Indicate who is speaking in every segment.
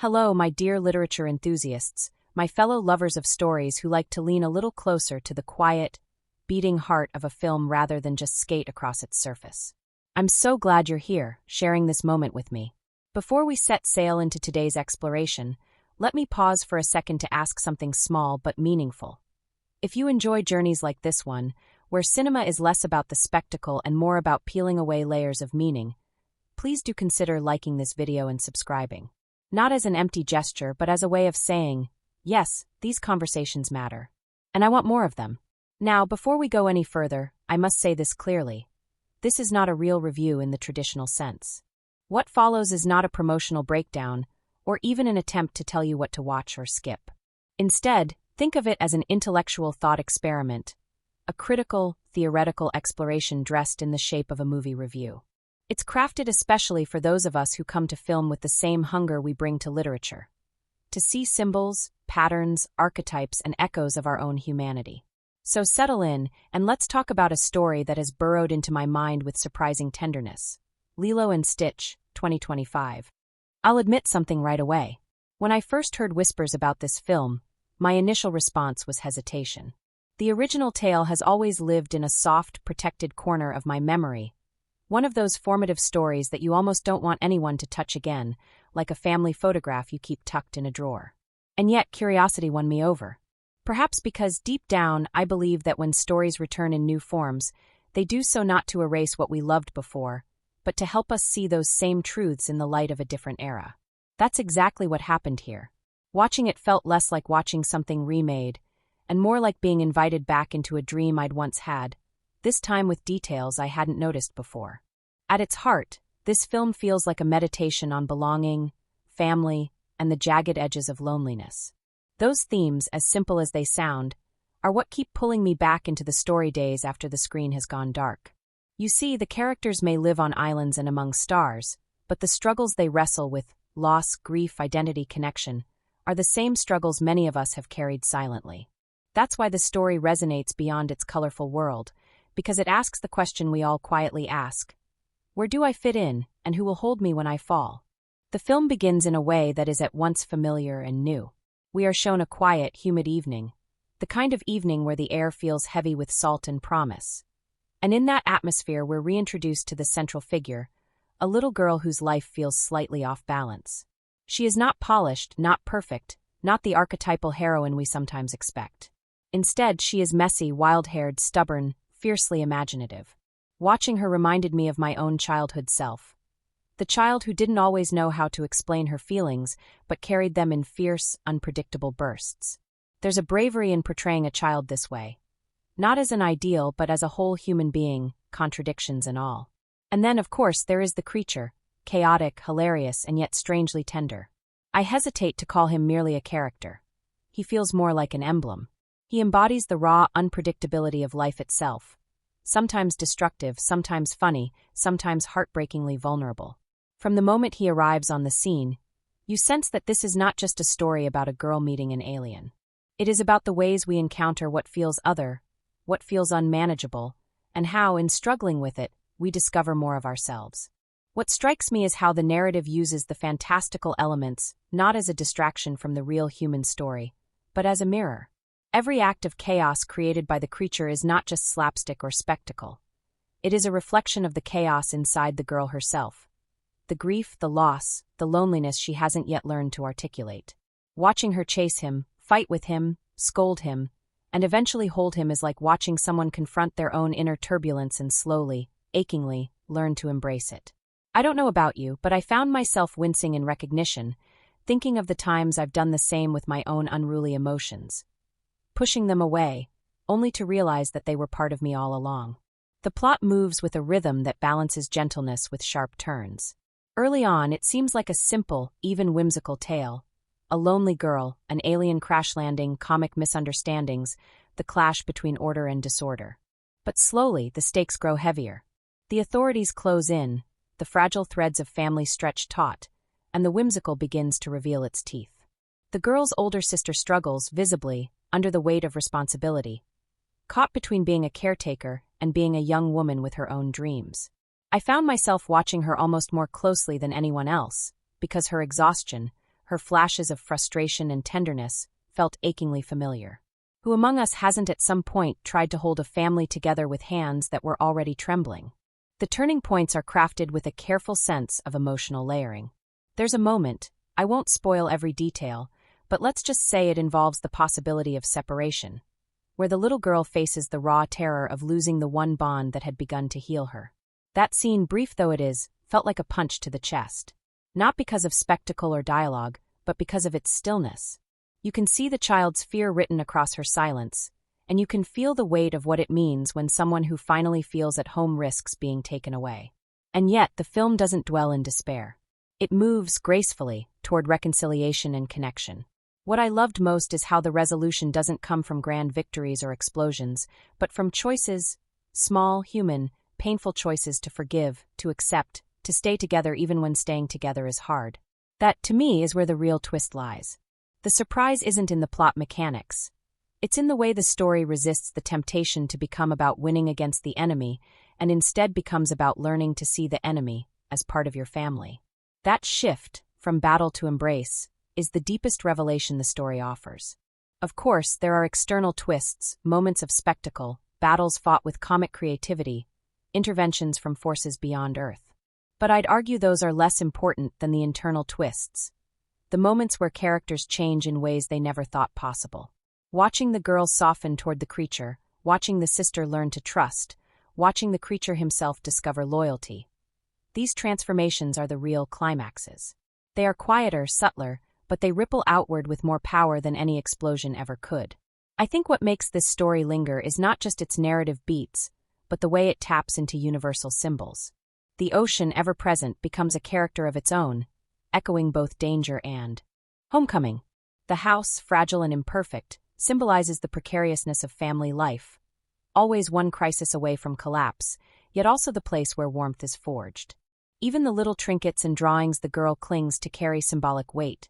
Speaker 1: Hello, my dear literature enthusiasts, my fellow lovers of stories who like to lean a little closer to the quiet, beating heart of a film rather than just skate across its surface. I'm so glad you're here, sharing this moment with me. Before we set sail into today's exploration, let me pause for a second to ask something small but meaningful. If you enjoy journeys like this one, where cinema is less about the spectacle and more about peeling away layers of meaning, please do consider liking this video and subscribing. Not as an empty gesture, but as a way of saying, yes, these conversations matter. And I want more of them. Now, before we go any further, I must say this clearly. This is not a real review in the traditional sense. What follows is not a promotional breakdown, or even an attempt to tell you what to watch or skip. Instead, think of it as an intellectual thought experiment, a critical, theoretical exploration dressed in the shape of a movie review. It's crafted especially for those of us who come to film with the same hunger we bring to literature. To see symbols, patterns, archetypes, and echoes of our own humanity. So settle in, and let's talk about a story that has burrowed into my mind with surprising tenderness. Lilo Stitch, 2025. I'll admit something right away. When I first heard whispers about this film, my initial response was hesitation. The original tale has always lived in a soft, protected corner of my memory. One of those formative stories that you almost don't want anyone to touch again, like a family photograph you keep tucked in a drawer. And yet, curiosity won me over. Perhaps because deep down, I believe that when stories return in new forms, they do so not to erase what we loved before, but to help us see those same truths in the light of a different era. That's exactly what happened here. Watching it felt less like watching something remade, and more like being invited back into a dream I'd once had, this time with details I hadn't noticed before. At its heart, this film feels like a meditation on belonging, family, and the jagged edges of loneliness. Those themes, as simple as they sound, are what keep pulling me back into the story days after the screen has gone dark. You see, the characters may live on islands and among stars, but the struggles they wrestle with, loss, grief, identity, connection, are the same struggles many of us have carried silently. That's why the story resonates beyond its colorful world, because it asks the question we all quietly ask: where do I fit in, and who will hold me when I fall? The film begins in a way that is at once familiar and new. We are shown a quiet, humid evening, the kind of evening where the air feels heavy with salt and promise. And in that atmosphere we're reintroduced to the central figure, a little girl whose life feels slightly off balance. She is not polished, not perfect, not the archetypal heroine we sometimes expect. Instead, she is messy, wild-haired, stubborn, fiercely imaginative. Watching her reminded me of my own childhood self. The child who didn't always know how to explain her feelings, but carried them in fierce, unpredictable bursts. There's a bravery in portraying a child this way. Not as an ideal, but as a whole human being, contradictions and all. And then, of course, there is the creature, chaotic, hilarious, and yet strangely tender. I hesitate to call him merely a character. He feels more like an emblem. He embodies the raw unpredictability of life itself. Sometimes destructive, sometimes funny, sometimes heartbreakingly vulnerable. From the moment he arrives on the scene, you sense that this is not just a story about a girl meeting an alien. It is about the ways we encounter what feels other, what feels unmanageable, and how, in struggling with it, we discover more of ourselves. What strikes me is how the narrative uses the fantastical elements not as a distraction from the real human story, but as a mirror. Every act of chaos created by the creature is not just slapstick or spectacle. It is a reflection of the chaos inside the girl herself. The grief, the loss, the loneliness she hasn't yet learned to articulate. Watching her chase him, fight with him, scold him, and eventually hold him is like watching someone confront their own inner turbulence and slowly, achingly, learn to embrace it. I don't know about you, but I found myself wincing in recognition, thinking of the times I've done the same with my own unruly emotions. Pushing them away, only to realize that they were part of me all along. The plot moves with a rhythm that balances gentleness with sharp turns. Early on, it seems like a simple, even whimsical tale. A lonely girl, an alien crash landing, comic misunderstandings, the clash between order and disorder. But slowly, the stakes grow heavier. The authorities close in, the fragile threads of family stretch taut, and the whimsical begins to reveal its teeth. The girl's older sister struggles, visibly, under the weight of responsibility, caught between being a caretaker and being a young woman with her own dreams. I found myself watching her almost more closely than anyone else, because her exhaustion, her flashes of frustration and tenderness, felt achingly familiar. Who among us hasn't at some point tried to hold a family together with hands that were already trembling? The turning points are crafted with a careful sense of emotional layering. There's a moment, I won't spoil every detail, but let's just say it involves the possibility of separation, where the little girl faces the raw terror of losing the one bond that had begun to heal her. That scene, brief though it is, felt like a punch to the chest. Not because of spectacle or dialogue, but because of its stillness. You can see the child's fear written across her silence, and you can feel the weight of what it means when someone who finally feels at home risks being taken away. And yet, the film doesn't dwell in despair. It moves gracefully toward reconciliation and connection. What I loved most is how the resolution doesn't come from grand victories or explosions, but from choices, small, human, painful choices to forgive, to accept, to stay together even when staying together is hard. That, to me, is where the real twist lies. The surprise isn't in the plot mechanics. It's in the way the story resists the temptation to become about winning against the enemy, and instead becomes about learning to see the enemy as part of your family. That shift, from battle to embrace, is the deepest revelation the story offers. Of course, there are external twists, moments of spectacle, battles fought with comic creativity, interventions from forces beyond Earth. But I'd argue those are less important than the internal twists. The moments where characters change in ways they never thought possible. Watching the girl soften toward the creature, watching the sister learn to trust, watching the creature himself discover loyalty. These transformations are the real climaxes. They are quieter, subtler, but they ripple outward with more power than any explosion ever could. I think what makes this story linger is not just its narrative beats, but the way it taps into universal symbols. The ocean, ever present, becomes a character of its own, echoing both danger and homecoming. The house, fragile and imperfect, symbolizes the precariousness of family life, always one crisis away from collapse, yet also the place where warmth is forged. Even the little trinkets and drawings the girl clings to carry symbolic weight.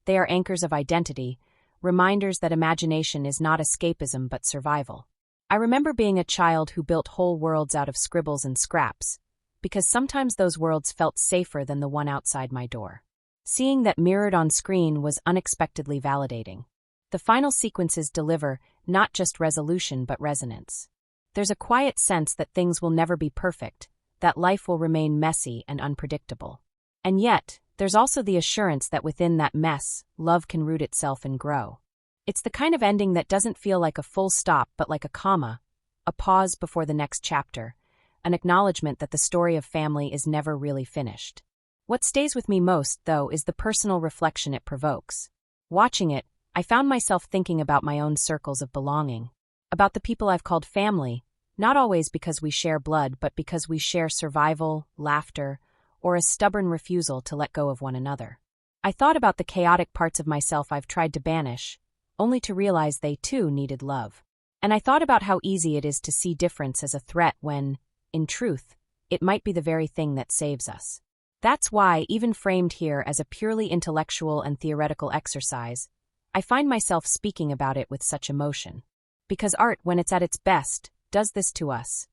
Speaker 1: They are anchors of identity, reminders that imagination is not escapism but survival. I remember being a child who built whole worlds out of scribbles and scraps, because sometimes those worlds felt safer than the one outside my door. Seeing that mirrored on screen was unexpectedly validating. The final sequences deliver not just resolution but resonance. There's a quiet sense that things will never be perfect, that life will remain messy and unpredictable. And yet, there's also the assurance that within that mess, love can root itself and grow. It's the kind of ending that doesn't feel like a full stop but like a comma, a pause before the next chapter, an acknowledgement that the story of family is never really finished. What stays with me most, though, is the personal reflection it provokes. Watching it, I found myself thinking about my own circles of belonging, about the people I've called family, not always because we share blood, but because we share survival, laughter, or a stubborn refusal to let go of one another. I thought about the chaotic parts of myself I've tried to banish, only to realize they too needed love. And I thought about how easy it is to see difference as a threat when, in truth, it might be the very thing that saves us. That's why, even framed here as a purely intellectual and theoretical exercise, I find myself speaking about it with such emotion. Because art, when it's at its best, does this to us.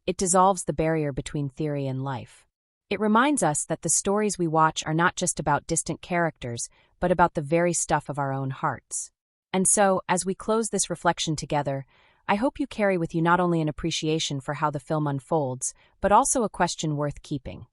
Speaker 1: It dissolves the barrier between theory and life. It reminds us that the stories we watch are not just about distant characters, but about the very stuff of our own hearts. And so, as we close this reflection together, I hope you carry with you not only an appreciation for how the film unfolds, but also a question worth keeping.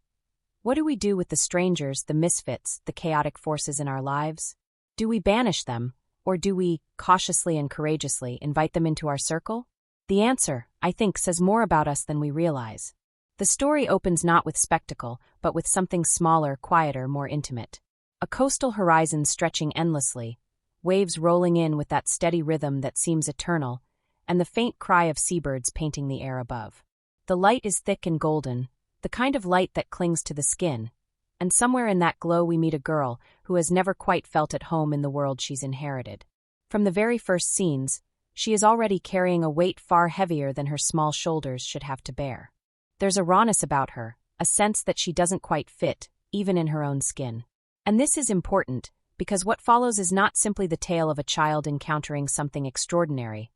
Speaker 1: What do we do with the strangers, the misfits, the chaotic forces in our lives? Do we banish them, or do we, cautiously and courageously, invite them into our circle? The answer, I think, says more about us than we realize. The story opens not with spectacle, but with something smaller, quieter, more intimate. A coastal horizon stretching endlessly, waves rolling in with that steady rhythm that seems eternal, and the faint cry of seabirds painting the air above. The light is thick and golden, the kind of light that clings to the skin, and somewhere in that glow we meet a girl who has never quite felt at home in the world she's inherited. From the very first scenes, she is already carrying a weight far heavier than her small shoulders should have to bear. There's a rawness about her, a sense that she doesn't quite fit, even in her own skin. And this is important, because what follows is not simply the tale of a child encountering something extraordinary,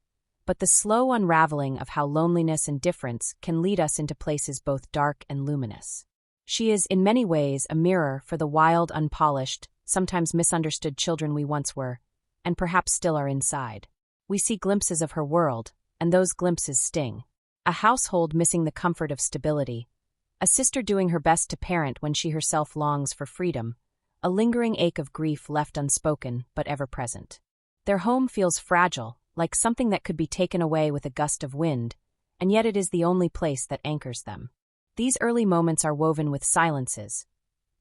Speaker 1: but the slow unraveling of how loneliness and difference can lead us into places both dark and luminous. She is, in many ways, a mirror for the wild, unpolished, sometimes misunderstood children we once were, and perhaps still are inside. We see glimpses of her world, and those glimpses sting. A household missing the comfort of stability, a sister doing her best to parent when she herself longs for freedom, a lingering ache of grief left unspoken but ever present. Their home feels fragile, like something that could be taken away with a gust of wind, and yet it is the only place that anchors them. These early moments are woven with silences,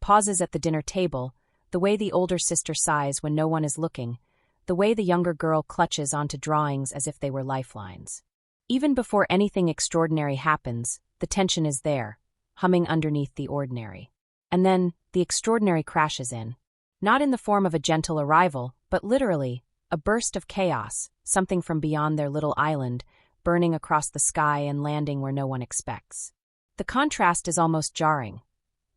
Speaker 1: pauses at the dinner table, the way the older sister sighs when no one is looking, the way the younger girl clutches onto drawings as if they were lifelines. Even before anything extraordinary happens, the tension is there, humming underneath the ordinary. And then, the extraordinary crashes in. Not in the form of a gentle arrival, but literally, a burst of chaos, something from beyond their little island, burning across the sky and landing where no one expects. The contrast is almost jarring.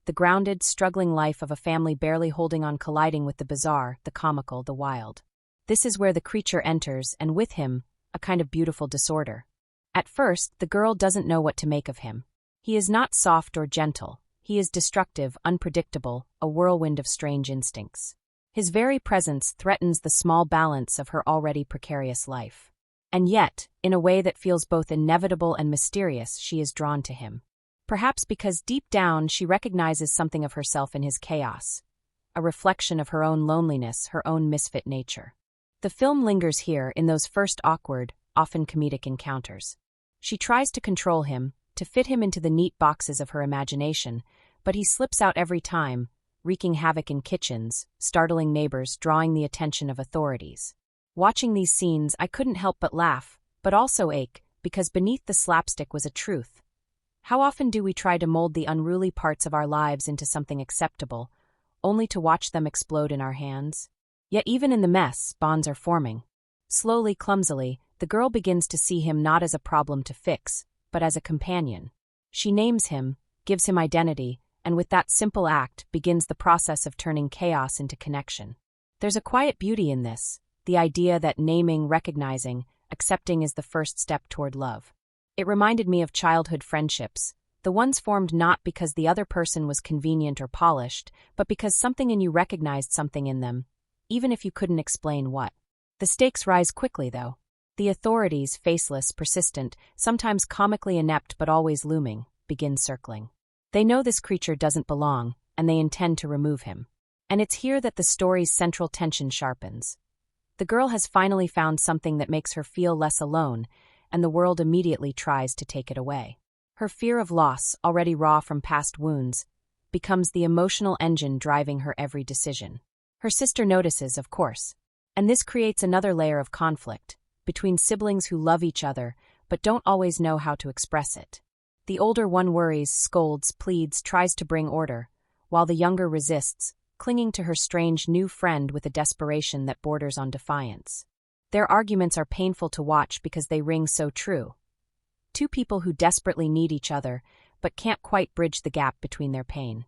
Speaker 1: The grounded, struggling life of a family barely holding on colliding with the bizarre, the comical, the wild. This is where the creature enters, and with him, a kind of beautiful disorder. At first, the girl doesn't know what to make of him. He is not soft or gentle. He is destructive, unpredictable, a whirlwind of strange instincts. His very presence threatens the small balance of her already precarious life. And yet, in a way that feels both inevitable and mysterious, she is drawn to him. Perhaps because deep down she recognizes something of herself in his chaos, a reflection of her own loneliness, her own misfit nature. The film lingers here in those first awkward, often comedic encounters. She tries to control him, to fit him into the neat boxes of her imagination, but he slips out every time, wreaking havoc in kitchens, startling neighbors, drawing the attention of authorities. Watching these scenes, I couldn't help but laugh, but also ache, because beneath the slapstick was a truth. How often do we try to mold the unruly parts of our lives into something acceptable, only to watch them explode in our hands? Yet even in the mess, bonds are forming. Slowly, clumsily, the girl begins to see him not as a problem to fix, but as a companion. She names him, gives him identity, and with that simple act begins the process of turning chaos into connection. There's a quiet beauty in this, the idea that naming, recognizing, accepting is the first step toward love. It reminded me of childhood friendships, the ones formed not because the other person was convenient or polished, but because something in you recognized something in them, even if you couldn't explain what. The stakes rise quickly, though. The authorities, faceless, persistent, sometimes comically inept but always looming, begin circling. They know this creature doesn't belong, and they intend to remove him. And it's here that the story's central tension sharpens. The girl has finally found something that makes her feel less alone, and the world immediately tries to take it away. Her fear of loss, already raw from past wounds, becomes the emotional engine driving her every decision. Her sister notices, of course, and this creates another layer of conflict between siblings who love each other but don't always know how to express it. The older one worries, scolds, pleads, tries to bring order, while the younger resists, clinging to her strange new friend with a desperation that borders on defiance. Their arguments are painful to watch because they ring so true. Two people who desperately need each other, but can't quite bridge the gap between their pain.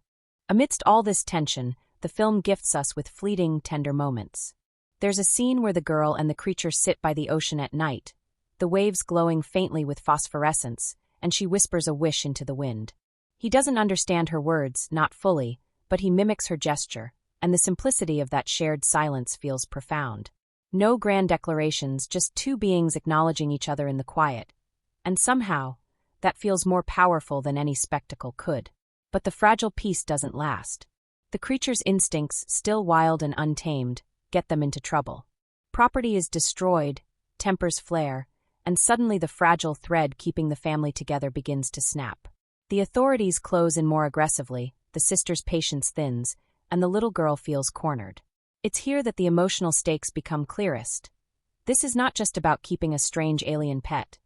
Speaker 1: Amidst all this tension, the film gifts us with fleeting, tender moments. There's a scene where the girl and the creature sit by the ocean at night, the waves glowing faintly with phosphorescence, and she whispers a wish into the wind. He doesn't understand her words, not fully, but he mimics her gesture, and the simplicity of that shared silence feels profound. No grand declarations, just two beings acknowledging each other in the quiet. And somehow, that feels more powerful than any spectacle could. But the fragile peace doesn't last. The creature's instincts, still wild and untamed, get them into trouble. Property is destroyed, tempers flare, and suddenly the fragile thread keeping the family together begins to snap. The authorities close in more aggressively, the sister's patience thins, and the little girl feels cornered. It's here that the emotional stakes become clearest. This is not just about keeping a strange alien pet.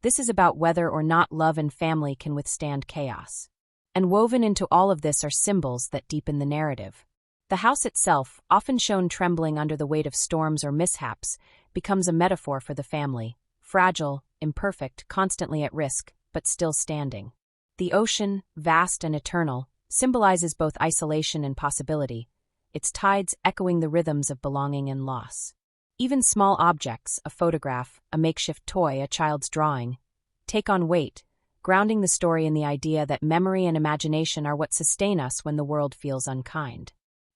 Speaker 1: This is about whether or not love and family can withstand chaos. And woven into all of this are symbols that deepen the narrative. The house itself, often shown trembling under the weight of storms or mishaps, becomes a metaphor for the family, fragile, imperfect, constantly at risk, but still standing. The ocean, vast and eternal, symbolizes both isolation and possibility, its tides echoing the rhythms of belonging and loss. Even small objects, a photograph, a makeshift toy, a child's drawing, take on weight, grounding the story in the idea that memory and imagination are what sustain us when the world feels unkind.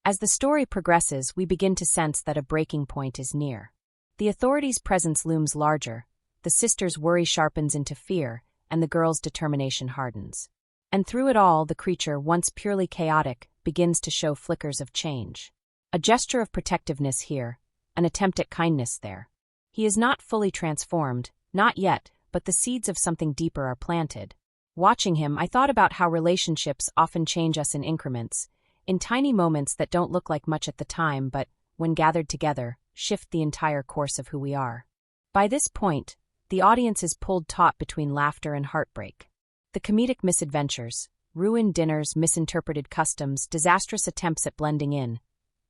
Speaker 1: As the story progresses, we begin to sense that a breaking point is near. The authorities' presence looms larger, the sister's worry sharpens into fear, and the girl's determination hardens. And through it all, the creature, once purely chaotic, begins to show flickers of change. A gesture of protectiveness here, an attempt at kindness there. He is not fully transformed, not yet, but the seeds of something deeper are planted. Watching him, I thought about how relationships often change us in increments, in tiny moments that don't look like much at the time but, when gathered together, shift the entire course of who we are. By this point, the audience is pulled taut between laughter and heartbreak. The comedic misadventures, ruined dinners, misinterpreted customs, disastrous attempts at blending in,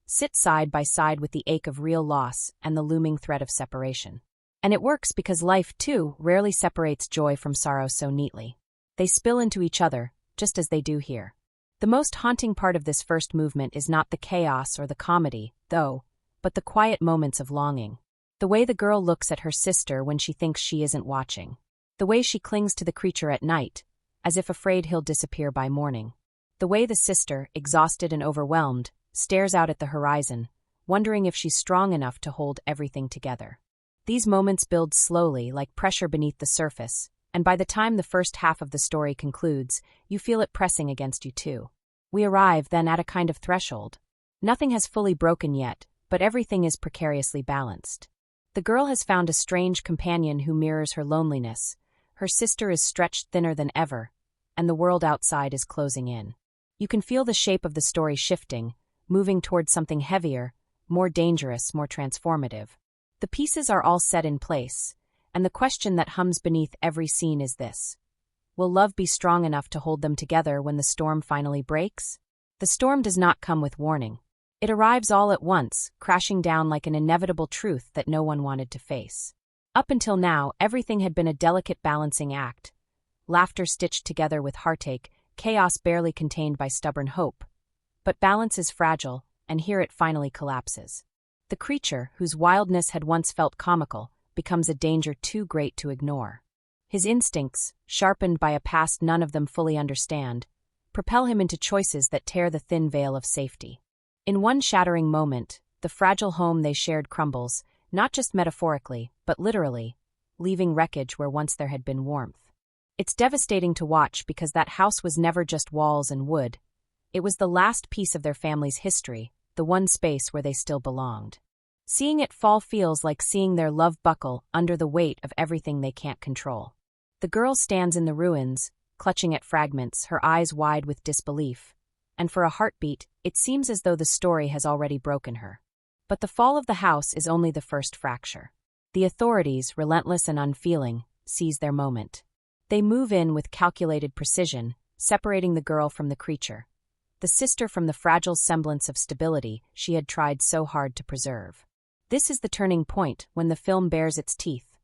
Speaker 1: sit side by side with the ache of real loss and the looming threat of separation. And it works because life, too, rarely separates joy from sorrow so neatly. They spill into each other, just as they do here. The most haunting part of this first movement is not the chaos or the comedy, though, but the quiet moments of longing. The way the girl looks at her sister when she thinks she isn't watching. The way she clings to the creature at night, as if afraid he'll disappear by morning. The way the sister, exhausted and overwhelmed, stares out at the horizon, wondering if she's strong enough to hold everything together. These moments build slowly, like pressure beneath the surface, and by the time the first half of the story concludes, you feel it pressing against you too. We arrive, then, at a kind of threshold. Nothing has fully broken yet, but everything is precariously balanced. The girl has found a strange companion who mirrors her loneliness. Her sister is stretched thinner than ever, and the world outside is closing in. You can feel the shape of the story shifting, moving towards something heavier, more dangerous, more transformative. The pieces are all set in place, and the question that hums beneath every scene is this: will love be strong enough to hold them together when the storm finally breaks? The storm does not come with warning. It arrives all at once, crashing down like an inevitable truth that no one wanted to face. Up until now, everything had been a delicate balancing act. Laughter stitched together with heartache, chaos barely contained by stubborn hope. But balance is fragile, and here it finally collapses. The creature, whose wildness had once felt comical, becomes a danger too great to ignore. His instincts, sharpened by a past none of them fully understand, propel him into choices that tear the thin veil of safety. In one shattering moment, the fragile home they shared crumbles, not just metaphorically, but literally, leaving wreckage where once there had been warmth. It's devastating to watch because that house was never just walls and wood. It was the last piece of their family's history, the one space where they still belonged. Seeing it fall feels like seeing their love buckle under the weight of everything they can't control. The girl stands in the ruins, clutching at fragments, her eyes wide with disbelief. And for a heartbeat, it seems as though the story has already broken her. But the fall of the house is only the first fracture. The authorities, relentless and unfeeling, seize their moment. They move in with calculated precision, separating the girl from the creature, the sister from the fragile semblance of stability she had tried so hard to preserve. This is the turning point when the film bares its teeth.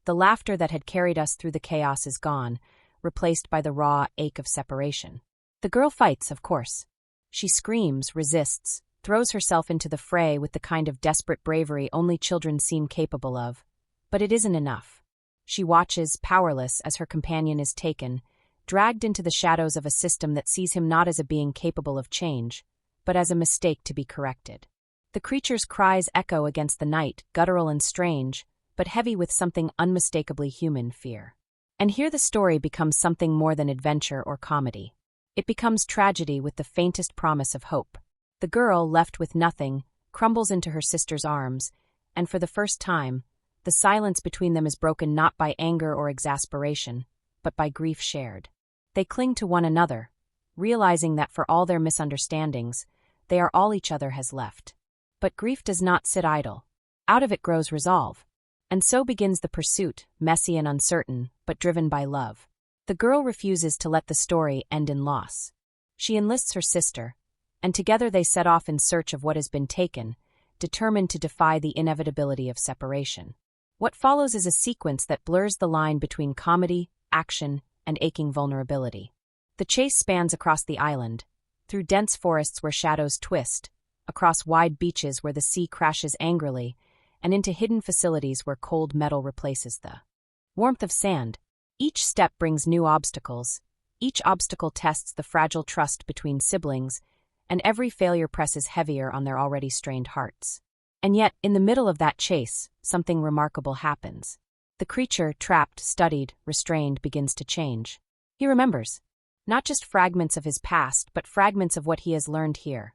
Speaker 1: The laughter that had carried us through the chaos is gone, replaced by the raw ache of separation. The girl fights, of course. She screams, resists, throws herself into the fray with the kind of desperate bravery only children seem capable of. But it isn't enough. She watches, powerless, as her companion is taken, dragged into the shadows of a system that sees him not as a being capable of change, but as a mistake to be corrected. The creature's cries echo against the night, guttural and strange, but heavy with something unmistakably human fear. And here the story becomes something more than adventure or comedy. It becomes tragedy with the faintest promise of hope. The girl, left with nothing, crumbles into her sister's arms, and for the first time, the silence between them is broken not by anger or exasperation, but by grief shared. They cling to one another, realizing that for all their misunderstandings, they are all each other has left. But grief does not sit idle. Out of it grows resolve. And so begins the pursuit, messy and uncertain, but driven by love. The girl refuses to let the story end in loss. She enlists her sister, and together they set off in search of what has been taken, determined to defy the inevitability of separation. What follows is a sequence that blurs the line between comedy, action, and aching vulnerability. The chase spans across the island, through dense forests where shadows twist, across wide beaches where the sea crashes angrily, and into hidden facilities where cold metal replaces the warmth of sand. Each step brings new obstacles. Each obstacle tests the fragile trust between siblings, and every failure presses heavier on their already strained hearts. And yet, in the middle of that chase, something remarkable happens. The creature, trapped, studied, restrained, begins to change. He remembers. Not just fragments of his past, but fragments of what he has learned here.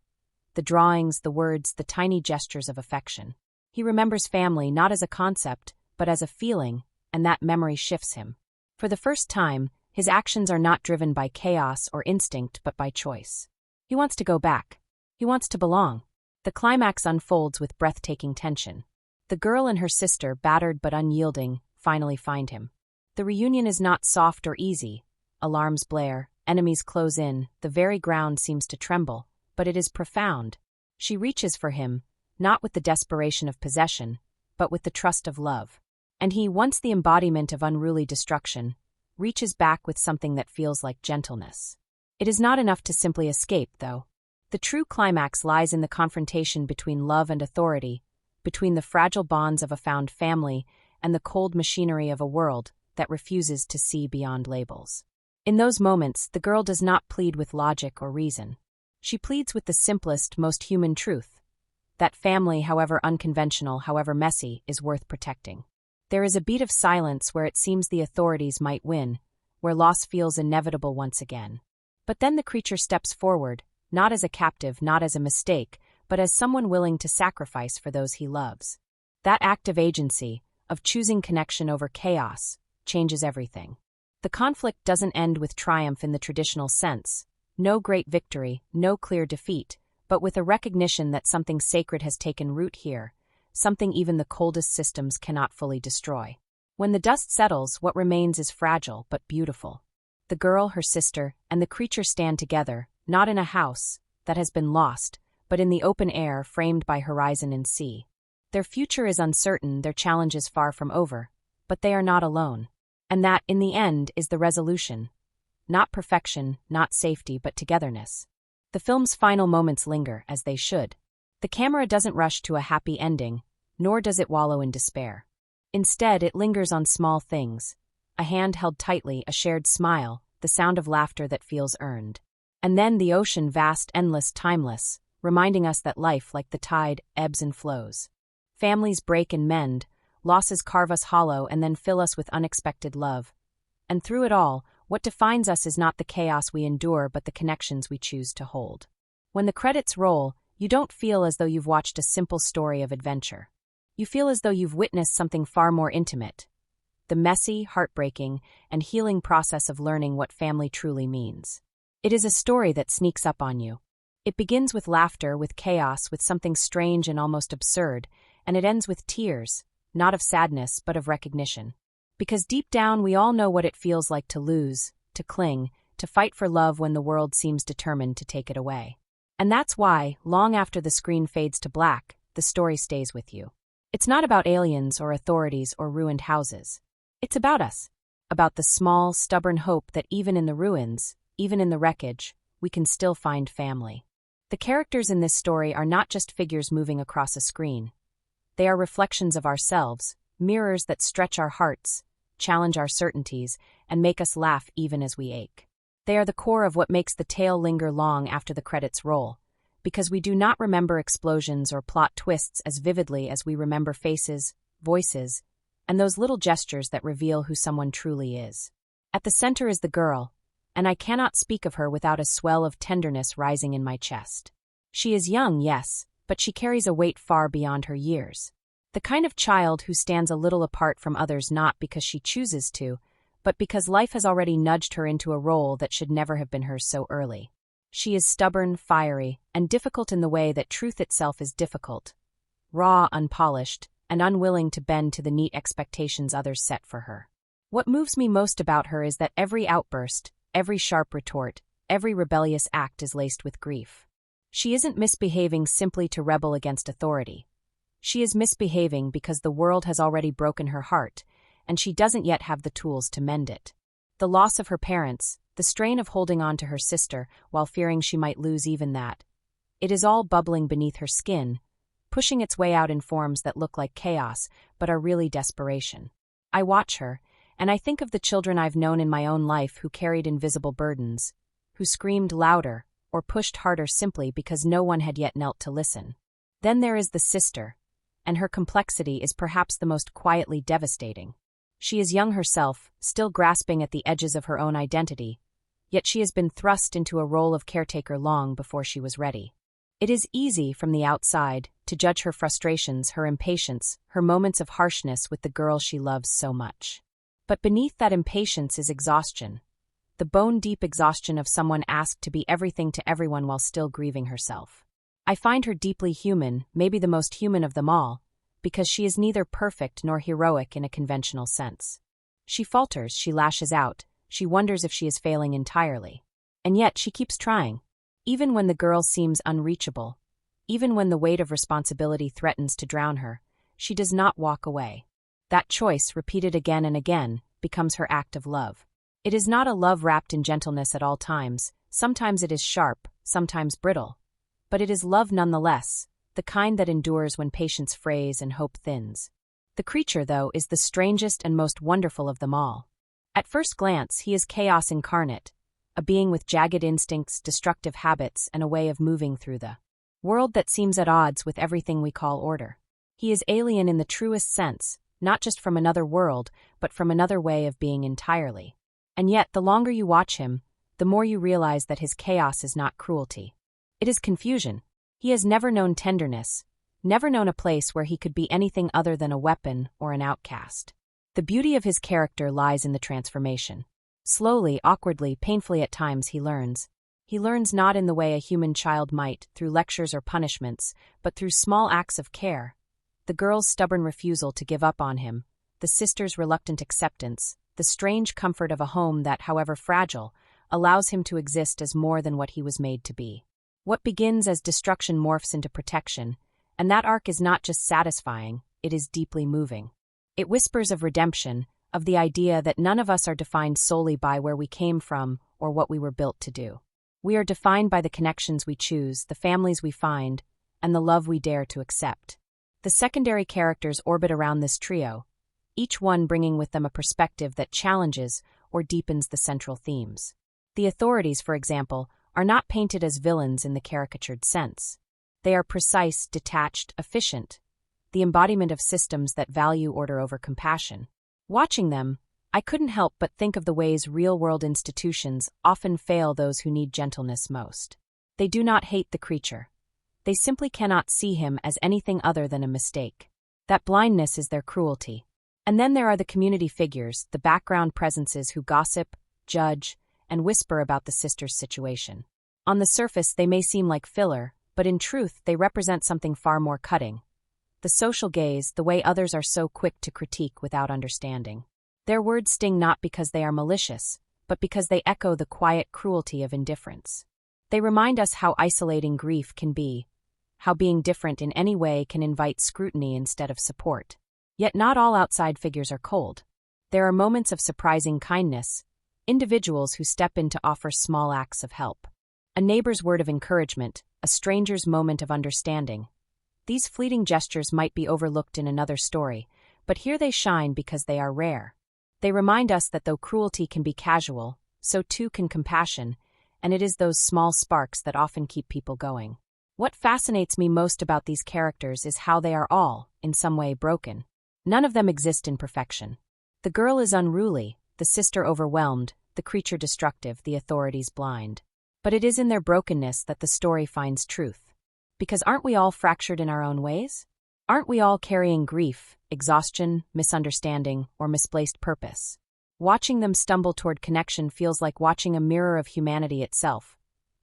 Speaker 1: The drawings, the words, the tiny gestures of affection. He remembers family not as a concept, but as a feeling, and that memory shifts him. For the first time, his actions are not driven by chaos or instinct, but by choice. He wants to go back. He wants to belong. The climax unfolds with breathtaking tension. The girl and her sister, battered but unyielding, finally find him. The reunion is not soft or easy. Alarms blare, enemies close in, the very ground seems to tremble, but it is profound. She reaches for him, not with the desperation of possession, but with the trust of love. And he, once the embodiment of unruly destruction, reaches back with something that feels like gentleness. It is not enough to simply escape, though. The true climax lies in the confrontation between love and authority, between the fragile bonds of a found family and the cold machinery of a world that refuses to see beyond labels. In those moments, the girl does not plead with logic or reason. She pleads with the simplest, most human truth. That family, however unconventional, however messy, is worth protecting. There is a beat of silence where it seems the authorities might win, where loss feels inevitable once again. But then the creature steps forward, not as a captive, not as a mistake, but as someone willing to sacrifice for those he loves. That act of agency, of choosing connection over chaos, changes everything. The conflict doesn't end with triumph in the traditional sense. No great victory, no clear defeat, but with a recognition that something sacred has taken root here, something even the coldest systems cannot fully destroy. When the dust settles, what remains is fragile but beautiful. The girl, her sister, and the creature stand together, not in a house that has been lost, but in the open air framed by horizon and sea. Their future is uncertain, their challenges far from over, but they are not alone. And that, in the end, is the resolution. Not perfection, not safety, but togetherness. The film's final moments linger, as they should. The camera doesn't rush to a happy ending, nor does it wallow in despair. Instead, it lingers on small things. A hand held tightly, a shared smile, the sound of laughter that feels earned. And then the ocean, vast, endless, timeless, reminding us that life, like the tide, ebbs and flows. Families break and mend, losses carve us hollow and then fill us with unexpected love. And through it all, what defines us is not the chaos we endure but the connections we choose to hold. When the credits roll, you don't feel as though you've watched a simple story of adventure. You feel as though you've witnessed something far more intimate. The messy, heartbreaking, and healing process of learning what family truly means. It is a story that sneaks up on you. It begins with laughter, with chaos, with something strange and almost absurd, and it ends with tears, not of sadness but of recognition. Because deep down we all know what it feels like to lose, to cling, to fight for love when the world seems determined to take it away. And that's why, long after the screen fades to black, the story stays with you. It's not about aliens or authorities or ruined houses. It's about us. About the small, stubborn hope that even in the ruins, even in the wreckage, we can still find family. The characters in this story are not just figures moving across a screen. They are reflections of ourselves, mirrors that stretch our hearts, challenge our certainties, and make us laugh even as we ache. They are the core of what makes the tale linger long after the credits roll, because we do not remember explosions or plot twists as vividly as we remember faces, voices, and those little gestures that reveal who someone truly is. At the center is the girl, and I cannot speak of her without a swell of tenderness rising in my chest. She is young, yes, but she carries a weight far beyond her years. The kind of child who stands a little apart from others not because she chooses to, but because life has already nudged her into a role that should never have been hers so early. She is stubborn, fiery, and difficult in the way that truth itself is difficult. Raw, unpolished, and unwilling to bend to the neat expectations others set for her. What moves me most about her is that every outburst, every sharp retort, every rebellious act is laced with grief. She isn't misbehaving simply to rebel against authority. She is misbehaving because the world has already broken her heart, and she doesn't yet have the tools to mend it. The loss of her parents, the strain of holding on to her sister while fearing she might lose even that. It is all bubbling beneath her skin, pushing its way out in forms that look like chaos but are really desperation. I watch her, and I think of the children I've known in my own life who carried invisible burdens, who screamed louder, or pushed harder simply because no one had yet knelt to listen. Then there is the sister, and her complexity is perhaps the most quietly devastating. She is young herself, still grasping at the edges of her own identity, yet she has been thrust into a role of caretaker long before she was ready. It is easy, from the outside, to judge her frustrations, her impatience, her moments of harshness with the girl she loves so much. But beneath that impatience is exhaustion. The bone-deep exhaustion of someone asked to be everything to everyone while still grieving herself. I find her deeply human, maybe the most human of them all, because she is neither perfect nor heroic in a conventional sense. She falters, she lashes out, she wonders if she is failing entirely. And yet she keeps trying. Even when the girl seems unreachable, even when the weight of responsibility threatens to drown her, she does not walk away. That choice, repeated again and again, becomes her act of love. It is not a love wrapped in gentleness at all times. Sometimes it is sharp, sometimes brittle. But it is love nonetheless, the kind that endures when patience frays and hope thins. The creature, though, is the strangest and most wonderful of them all. At first glance, he is chaos incarnate, a being with jagged instincts, destructive habits, and a way of moving through the world that seems at odds with everything we call order. He is alien in the truest sense, not just from another world, but from another way of being entirely. And yet, the longer you watch him, the more you realize that his chaos is not cruelty. It is confusion. He has never known tenderness, never known a place where he could be anything other than a weapon or an outcast. The beauty of his character lies in the transformation. Slowly, awkwardly, painfully at times he learns. He learns not in the way a human child might, through lectures or punishments, but through small acts of care. The girl's stubborn refusal to give up on him, the sister's reluctant acceptance, the strange comfort of a home that, however fragile, allows him to exist as more than what he was made to be. What begins as destruction morphs into protection, and that arc is not just satisfying, it is deeply moving. It whispers of redemption, of the idea that none of us are defined solely by where we came from or what we were built to do. We are defined by the connections we choose, the families we find, and the love we dare to accept. The secondary characters orbit around this trio, each one bringing with them a perspective that challenges or deepens the central themes. The authorities, for example, are not painted as villains in the caricatured sense. They are precise, detached, efficient, the embodiment of systems that value order over compassion. Watching them, I couldn't help but think of the ways real-world institutions often fail those who need gentleness most. They do not hate the creature. They simply cannot see him as anything other than a mistake. That blindness is their cruelty. And then there are the community figures, the background presences who gossip, judge, and whisper about the sister's situation. On the surface, they may seem like filler, but in truth, they represent something far more cutting. The social gaze, the way others are so quick to critique without understanding. Their words sting not because they are malicious, but because they echo the quiet cruelty of indifference. They remind us how isolating grief can be, how being different in any way can invite scrutiny instead of support. Yet not all outside figures are cold. There are moments of surprising kindness, individuals who step in to offer small acts of help. A neighbor's word of encouragement, a stranger's moment of understanding. These fleeting gestures might be overlooked in another story, but here they shine because they are rare. They remind us that though cruelty can be casual, so too can compassion, and it is those small sparks that often keep people going. What fascinates me most about these characters is how they are all, in some way, broken. None of them exist in perfection. The girl is unruly, the sister overwhelmed, the creature destructive, the authorities blind. But it is in their brokenness that the story finds truth. Because aren't we all fractured in our own ways? Aren't we all carrying grief, exhaustion, misunderstanding, or misplaced purpose? Watching them stumble toward connection feels like watching a mirror of humanity itself.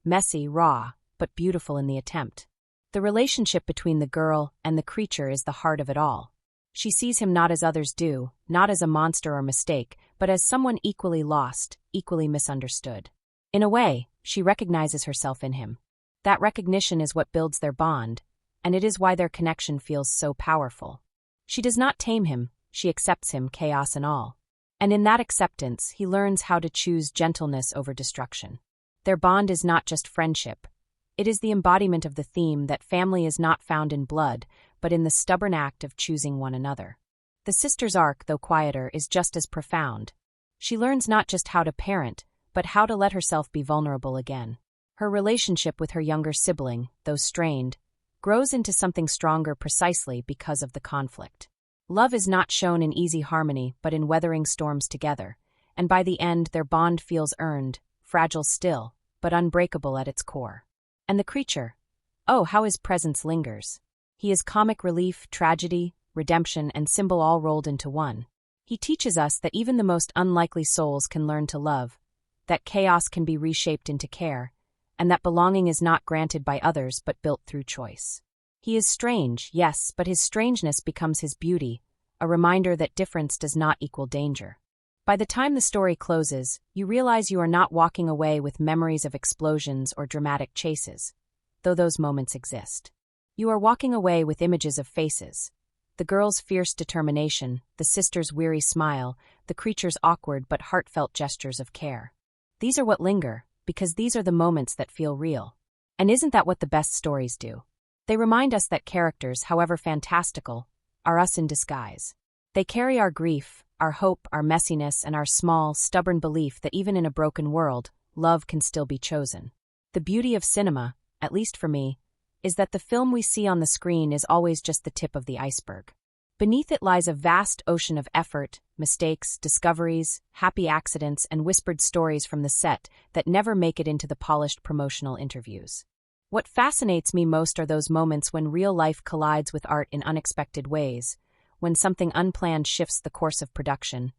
Speaker 1: Messy, raw, but beautiful in the attempt. The relationship between the girl and the creature is the heart of it all. She sees him not as others do, not as a monster or mistake, but as someone equally lost, equally misunderstood. In a way, she recognizes herself in him. That recognition is what builds their bond, and it is why their connection feels so powerful. She does not tame him, she accepts him, chaos and all. And in that acceptance, he learns how to choose gentleness over destruction. Their bond is not just friendship. It is the embodiment of the theme that family is not found in blood, but in the stubborn act of choosing one another. The sister's arc, though quieter, is just as profound. She learns not just how to parent, but how to let herself be vulnerable again. Her relationship with her younger sibling, though strained, grows into something stronger precisely because of the conflict. Love is not shown in easy harmony but in weathering storms together, and by the end their bond feels earned, fragile still, but unbreakable at its core. And the creature? Oh, how his presence lingers. He is comic relief, tragedy, redemption, and symbol all rolled into one. He teaches us that even the most unlikely souls can learn to love, that chaos can be reshaped into care, and that belonging is not granted by others but built through choice. He is strange, yes, but his strangeness becomes his beauty, a reminder that difference does not equal danger. By the time the story closes, you realize you are not walking away with memories of explosions or dramatic chases, though those moments exist. You are walking away with images of faces. The girl's fierce determination, the sister's weary smile, the creature's awkward but heartfelt gestures of care. These are what linger, because these are the moments that feel real. And isn't that what the best stories do? They remind us that characters, however fantastical, are us in disguise. They carry our grief, our hope, our messiness, and our small, stubborn belief that even in a broken world, love can still be chosen. The beauty of cinema, at least for me, is that the film we see on the screen is always just the tip of the iceberg. Beneath it lies a vast ocean of effort, mistakes, discoveries, happy accidents, and whispered stories from the set that never make it into the polished promotional interviews. What fascinates me most are those moments when real life collides with art in unexpected ways, when something unplanned shifts the course of production,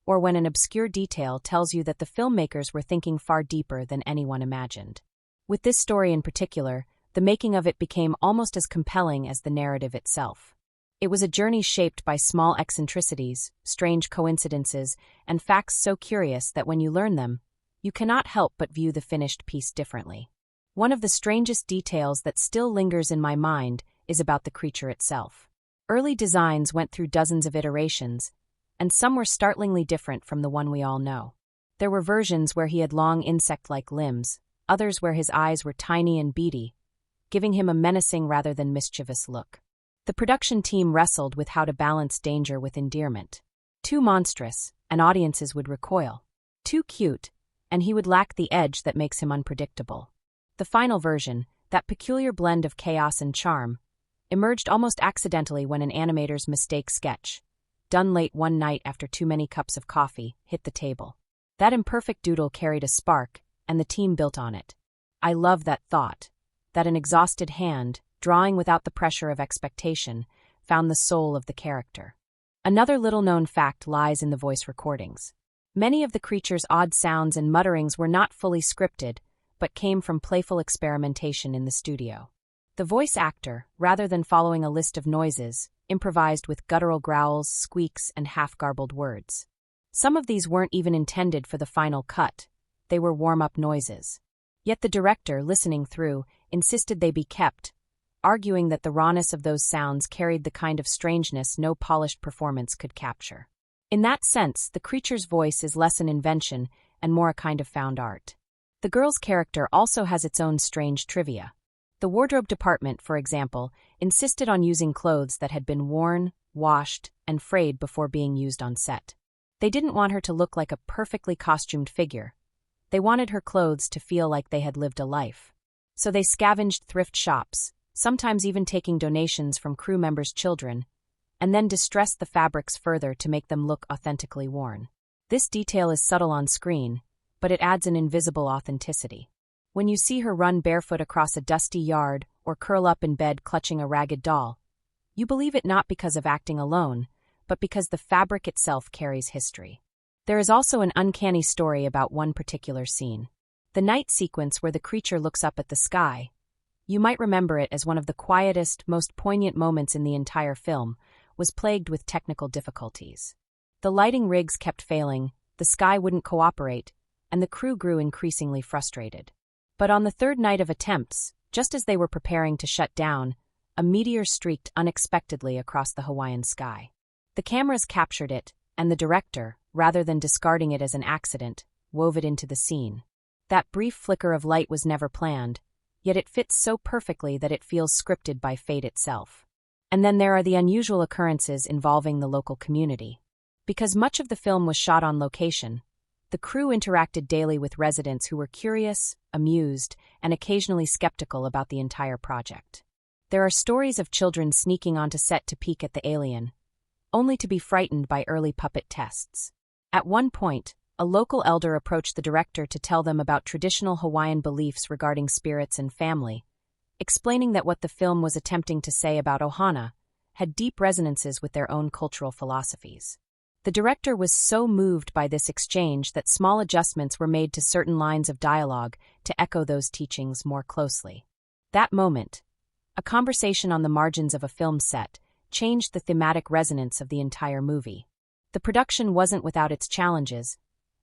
Speaker 1: or when an obscure detail tells you that the filmmakers were thinking far deeper than anyone imagined. With this story in particular, the making of it became almost as compelling as the narrative itself. It was a journey shaped by small eccentricities, strange coincidences, and facts so curious that when you learn them, you cannot help but view the finished piece differently. One of the strangest details that still lingers in my mind is about the creature itself. Early designs went through dozens of iterations, and some were startlingly different from the one we all know. There were versions where he had long insect-like limbs, others where his eyes were tiny and beady, giving him a menacing rather than mischievous look. The production team wrestled with how to balance danger with endearment. Too monstrous, and audiences would recoil. Too cute, and he would lack the edge that makes him unpredictable. The final version, that peculiar blend of chaos and charm, emerged almost accidentally when an animator's mistake sketch, done late one night after too many cups of coffee, hit the table. That imperfect doodle carried a spark, and the team built on it. I love that thought, that an exhausted hand, drawing without the pressure of expectation, found the soul of the character. Another little-known fact lies in the voice recordings. Many of the creature's odd sounds and mutterings were not fully scripted, but came from playful experimentation in the studio. The voice actor, rather than following a list of noises, improvised with guttural growls, squeaks, and half-garbled words. Some of these weren't even intended for the final cut. They were warm-up noises. Yet the director, listening through, insisted they be kept, arguing that the rawness of those sounds carried the kind of strangeness no polished performance could capture. In that sense, the creature's voice is less an invention and more a kind of found art. The girl's character also has its own strange trivia. The wardrobe department, for example, insisted on using clothes that had been worn, washed, and frayed before being used on set. They didn't want her to look like a perfectly costumed figure. They wanted her clothes to feel like they had lived a life. So they scavenged thrift shops, sometimes even taking donations from crew members' children, and then distressed the fabrics further to make them look authentically worn. This detail is subtle on screen, but it adds an invisible authenticity. When you see her run barefoot across a dusty yard or curl up in bed clutching a ragged doll, you believe it not because of acting alone, but because the fabric itself carries history. There is also an uncanny story about one particular scene. The night sequence where the creature looks up at the sky. You might remember it as one of the quietest, most poignant moments in the entire film, was plagued with technical difficulties. The lighting rigs kept failing, the sky wouldn't cooperate, and the crew grew increasingly frustrated. But on the third night of attempts, just as they were preparing to shut down, a meteor streaked unexpectedly across the Hawaiian sky. The cameras captured it, and the director, rather than discarding it as an accident, wove it into the scene. That brief flicker of light was never planned, yet it fits so perfectly that it feels scripted by fate itself. And then there are the unusual occurrences involving the local community. Because much of the film was shot on location, the crew interacted daily with residents who were curious, amused, and occasionally skeptical about the entire project. There are stories of children sneaking onto set to peek at the alien, only to be frightened by early puppet tests. At one point, a local elder approached the director to tell them about traditional Hawaiian beliefs regarding spirits and family, explaining that what the film was attempting to say about ohana had deep resonances with their own cultural philosophies. The director was so moved by this exchange that small adjustments were made to certain lines of dialogue to echo those teachings more closely. That moment, a conversation on the margins of a film set, changed the thematic resonance of the entire movie. The production wasn't without its challenges,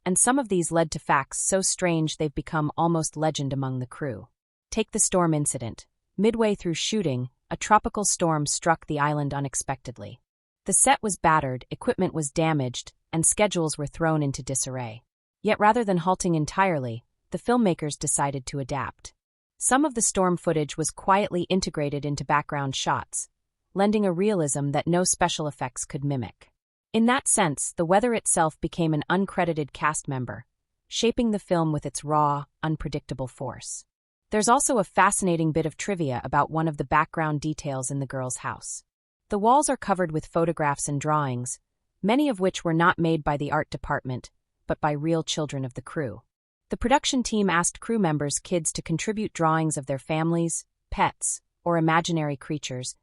Speaker 1: and some of these led to facts so strange they've become almost legend among the crew. Take the storm incident. Midway through shooting, a tropical storm struck the island unexpectedly. The set was battered, equipment was damaged, and schedules were thrown into disarray. Yet rather than halting entirely, the filmmakers decided to adapt. Some of the storm footage was quietly integrated into background shots, lending a realism that no special effects could mimic. In that sense, the weather itself became an uncredited cast member, shaping the film with its raw, unpredictable force. There's also a fascinating bit of trivia about one of the background details in the girl's house. The walls are covered with photographs and drawings, many of which were not made by the art department, but by real children of the crew. The production team asked crew members' kids to contribute drawings of their families, pets, or imaginary creatures,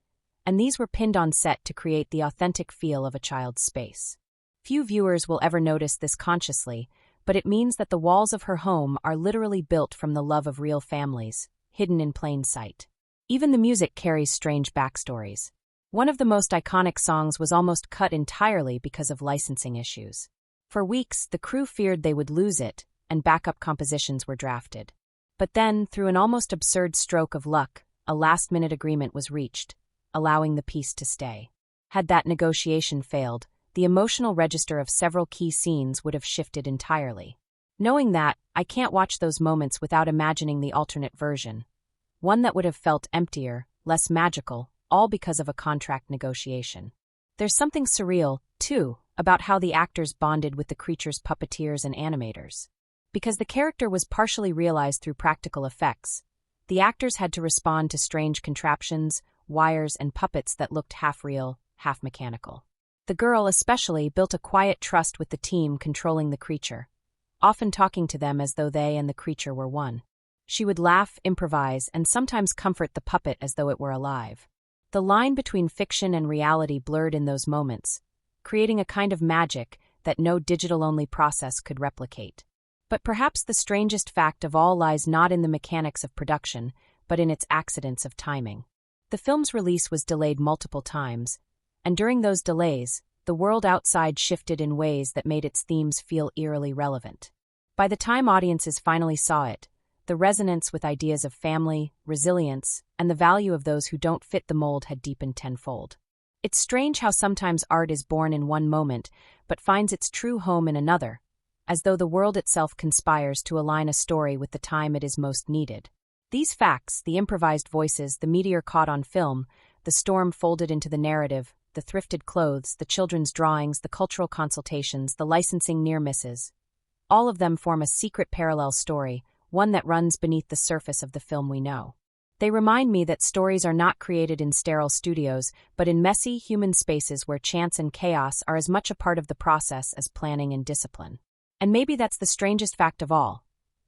Speaker 1: and these were pinned on set to create the authentic feel of a child's space. Few viewers will ever notice this consciously, but it means that the walls of her home are literally built from the love of real families, hidden in plain sight. Even the music carries strange backstories. One of the most iconic songs was almost cut entirely because of licensing issues. For weeks, the crew feared they would lose it, and backup compositions were drafted. But then, through an almost absurd stroke of luck, a last-minute agreement was reached, allowing the piece to stay. Had that negotiation failed, the emotional register of several key scenes would have shifted entirely. Knowing that, I can't watch those moments without imagining the alternate version. One that would have felt emptier, less magical, all because of a contract negotiation. There's something surreal, too, about how the actors bonded with the creature's puppeteers and animators. Because the character was partially realized through practical effects, the actors had to respond to strange contraptions, wires, and puppets that looked half real, half mechanical. The girl, especially, built a quiet trust with the team controlling the creature, often talking to them as though they and the creature were one. She would laugh, improvise, and sometimes comfort the puppet as though it were alive. The line between fiction and reality blurred in those moments, creating a kind of magic that no digital-only process could replicate. But perhaps the strangest fact of all lies not in the mechanics of production, but in its accidents of timing. The film's release was delayed multiple times, and during those delays, the world outside shifted in ways that made its themes feel eerily relevant. By the time audiences finally saw it, the resonance with ideas of family, resilience, and the value of those who don't fit the mold had deepened tenfold. It's strange how sometimes art is born in one moment, but finds its true home in another, as though the world itself conspires to align a story with the time it is most needed. These facts, the improvised voices, the meteor caught on film, the storm folded into the narrative, the thrifted clothes, the children's drawings, the cultural consultations, the licensing near misses, all of them form a secret parallel story, one that runs beneath the surface of the film we know. They remind me that stories are not created in sterile studios, but in messy, human spaces where chance and chaos are as much a part of the process as planning and discipline. And maybe that's the strangest fact of all,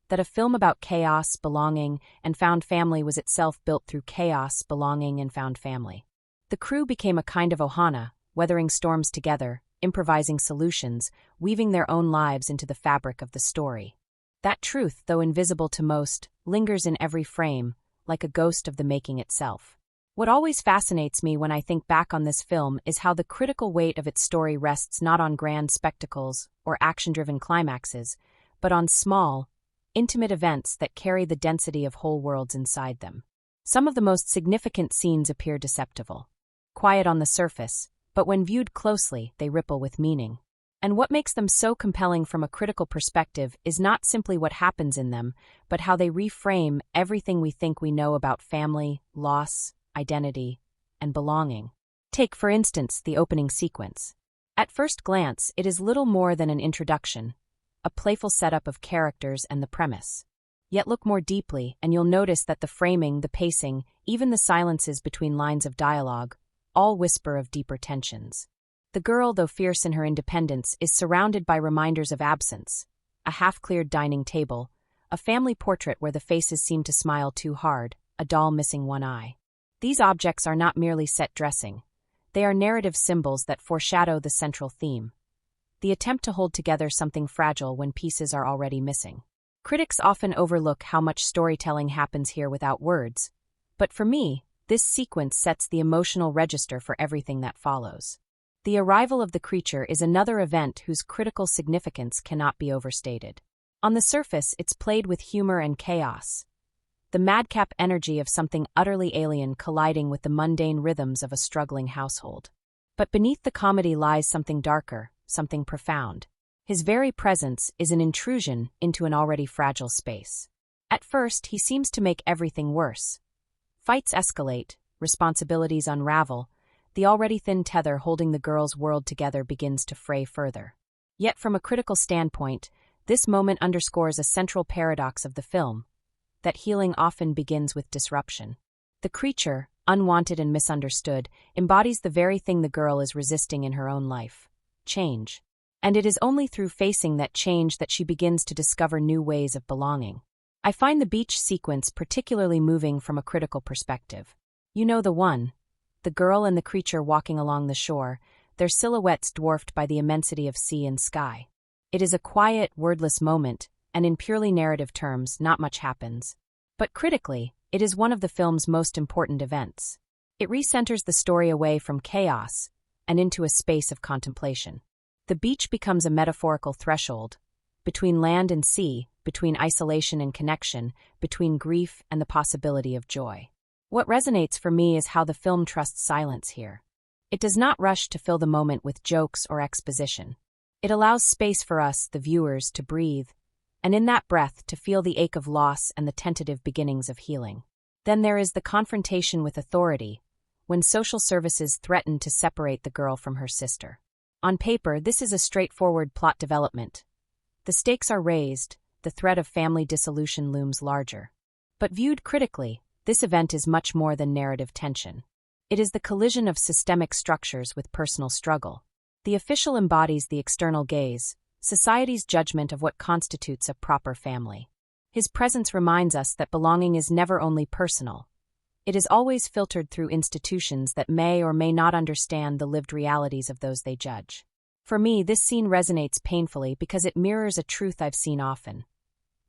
Speaker 1: that a film about chaos, belonging, and found family was itself built through chaos, belonging, and found family. The crew became a kind of ohana, weathering storms together, improvising solutions, weaving their own lives into the fabric of the story. That truth, though invisible to most, lingers in every frame, like a ghost of the making itself. What always fascinates me when I think back on this film is how the critical weight of its story rests not on grand spectacles or action-driven climaxes, but on small, intimate events that carry the density of whole worlds inside them. Some of the most significant scenes appear deceptive, quiet on the surface, but when viewed closely, they ripple with meaning. And what makes them so compelling from a critical perspective is not simply what happens in them, but how they reframe everything we think we know about family, loss, identity, and belonging. Take, for instance, the opening sequence. At first glance, it is little more than an introduction, a playful setup of characters and the premise. Yet look more deeply, and you'll notice that the framing, the pacing, even the silences between lines of dialogue, all whisper of deeper tensions. The girl, though fierce in her independence, is surrounded by reminders of absence: a half-cleared dining table, a family portrait where the faces seem to smile too hard, a doll missing one eye. These objects are not merely set dressing. They are narrative symbols that foreshadow the central theme: the attempt to hold together something fragile when pieces are already missing. Critics often overlook how much storytelling happens here without words, but for me, this sequence sets the emotional register for everything that follows. The arrival of the creature is another event whose critical significance cannot be overstated. On the surface, it's played with humor and chaos, the madcap energy of something utterly alien colliding with the mundane rhythms of a struggling household. But beneath the comedy lies something darker, something profound. His very presence is an intrusion into an already fragile space. At first, he seems to make everything worse. Fights escalate, responsibilities unravel, the already thin tether holding the girl's world together begins to fray further. Yet from a critical standpoint, this moment underscores a central paradox of the film: that healing often begins with disruption. The creature, unwanted and misunderstood, embodies the very thing the girl is resisting in her own life: change. And it is only through facing that change that she begins to discover new ways of belonging. I find the beach sequence particularly moving from a critical perspective. You know the one: the girl and the creature walking along the shore, their silhouettes dwarfed by the immensity of sea and sky. It is a quiet, wordless moment, and in purely narrative terms, not much happens. But critically, it is one of the film's most important events. It recenters the story away from chaos and into a space of contemplation. The beach becomes a metaphorical threshold, between land and sea, between isolation and connection, between grief and the possibility of joy. What resonates for me is how the film trusts silence here. It does not rush to fill the moment with jokes or exposition. It allows space for us, the viewers, to breathe, and in that breath to feel the ache of loss and the tentative beginnings of healing. Then there is the confrontation with authority, when social services threaten to separate the girl from her sister. On paper, this is a straightforward plot development. The stakes are raised, the threat of family dissolution looms larger. But viewed critically, this event is much more than narrative tension. It is the collision of systemic structures with personal struggle. The official embodies the external gaze, society's judgment of what constitutes a proper family. His presence reminds us that belonging is never only personal. It is always filtered through institutions that may or may not understand the lived realities of those they judge. For me, this scene resonates painfully because it mirrors a truth I've seen often: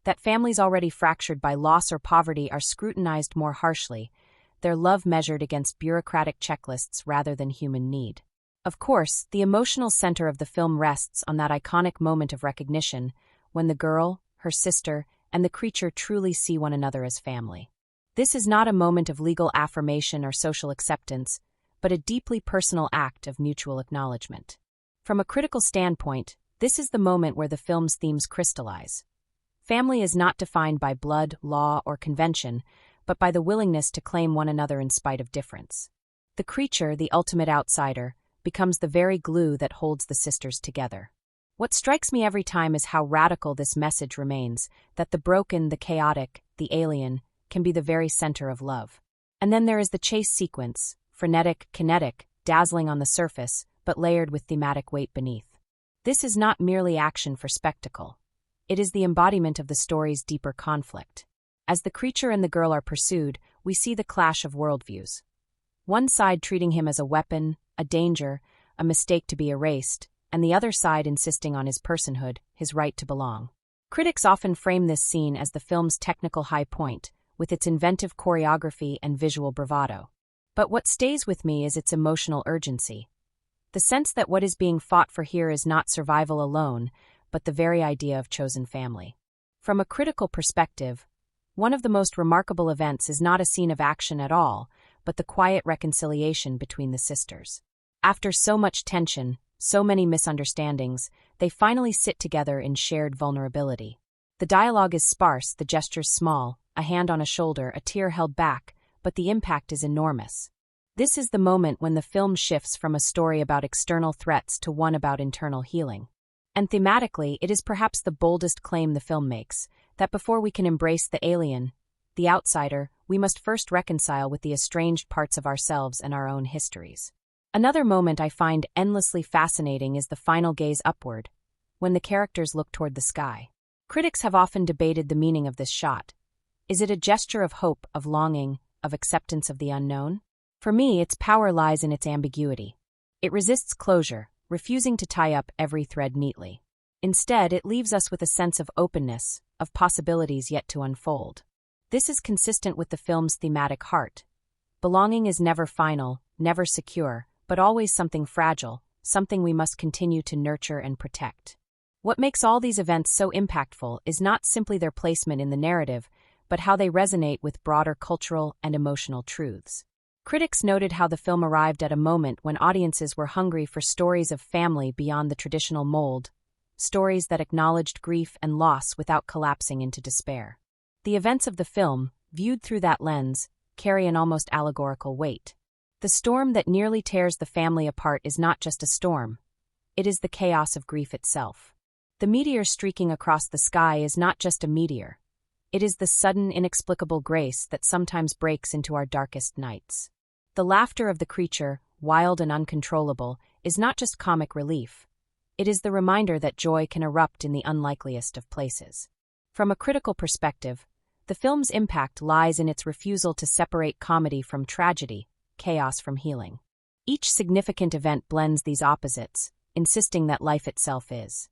Speaker 1: that families already fractured by loss or poverty are scrutinized more harshly, their love measured against bureaucratic checklists rather than human need. Of course, the emotional center of the film rests on that iconic moment of recognition, when the girl, her sister, and the creature truly see one another as family. This is not a moment of legal affirmation or social acceptance, but a deeply personal act of mutual acknowledgement. From a critical standpoint, this is the moment where the film's themes crystallize. Family is not defined by blood, law, or convention, but by the willingness to claim one another in spite of difference. The creature, the ultimate outsider, becomes the very glue that holds the sisters together. What strikes me every time is how radical this message remains: that the broken, the chaotic, the alien, can be the very center of love. And then there is the chase sequence, frenetic, kinetic, dazzling on the surface, but layered with thematic weight beneath. This is not merely action for spectacle. It is the embodiment of the story's deeper conflict. As the creature and the girl are pursued, we see the clash of worldviews. One side treating him as a weapon, a danger, a mistake to be erased, and the other side insisting on his personhood, his right to belong. Critics often frame this scene as the film's technical high point, with its inventive choreography and visual bravado. But what stays with me is its emotional urgency. The sense that what is being fought for here is not survival alone, but the very idea of chosen family. From a critical perspective, one of the most remarkable events is not a scene of action at all, but the quiet reconciliation between the sisters. After so much tension, so many misunderstandings, they finally sit together in shared vulnerability. The dialogue is sparse, the gestures small, a hand on a shoulder, a tear held back, but the impact is enormous. This is the moment when the film shifts from a story about external threats to one about internal healing. And thematically, it is perhaps the boldest claim the film makes, that before we can embrace the alien, the outsider, we must first reconcile with the estranged parts of ourselves and our own histories. Another moment I find endlessly fascinating is the final gaze upward, when the characters look toward the sky. Critics have often debated the meaning of this shot. Is it a gesture of hope, of longing, of acceptance of the unknown? For me, its power lies in its ambiguity. It resists closure, refusing to tie up every thread neatly. Instead, it leaves us with a sense of openness, of possibilities yet to unfold. This is consistent with the film's thematic heart. Belonging is never final, never secure, but always something fragile, something we must continue to nurture and protect. What makes all these events so impactful is not simply their placement in the narrative, but how they resonate with broader cultural and emotional truths. Critics noted how the film arrived at a moment when audiences were hungry for stories of family beyond the traditional mold, stories that acknowledged grief and loss without collapsing into despair. The events of the film, viewed through that lens, carry an almost allegorical weight. The storm that nearly tears the family apart is not just a storm. It is the chaos of grief itself. The meteor streaking across the sky is not just a meteor. It is the sudden, inexplicable grace that sometimes breaks into our darkest nights. The laughter of the creature, wild and uncontrollable, is not just comic relief. It is the reminder that joy can erupt in the unlikeliest of places. From a critical perspective, the film's impact lies in its refusal to separate comedy from tragedy, chaos from healing. Each significant event blends these opposites, insisting that life itself is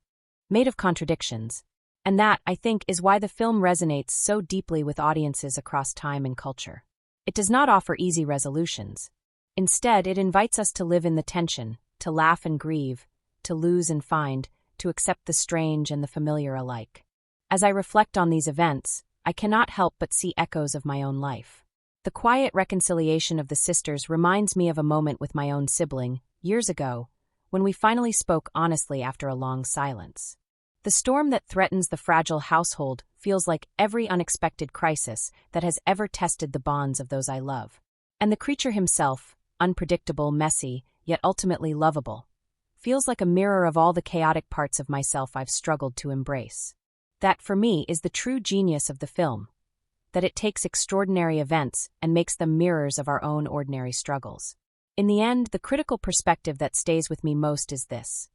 Speaker 1: made of contradictions. And that, I think, is why the film resonates so deeply with audiences across time and culture. It does not offer easy resolutions. Instead, it invites us to live in the tension, to laugh and grieve, to lose and find, to accept the strange and the familiar alike. As I reflect on these events, I cannot help but see echoes of my own life. The quiet reconciliation of the sisters reminds me of a moment with my own sibling, years ago, when we finally spoke honestly after a long silence. The storm that threatens the fragile household feels like every unexpected crisis that has ever tested the bonds of those I love. And the creature himself, unpredictable, messy, yet ultimately lovable, feels like a mirror of all the chaotic parts of myself I've struggled to embrace. That, for me, is the true genius of the film, that it takes extraordinary events and makes them mirrors of our own ordinary struggles. In the end, the critical perspective that stays with me most is this.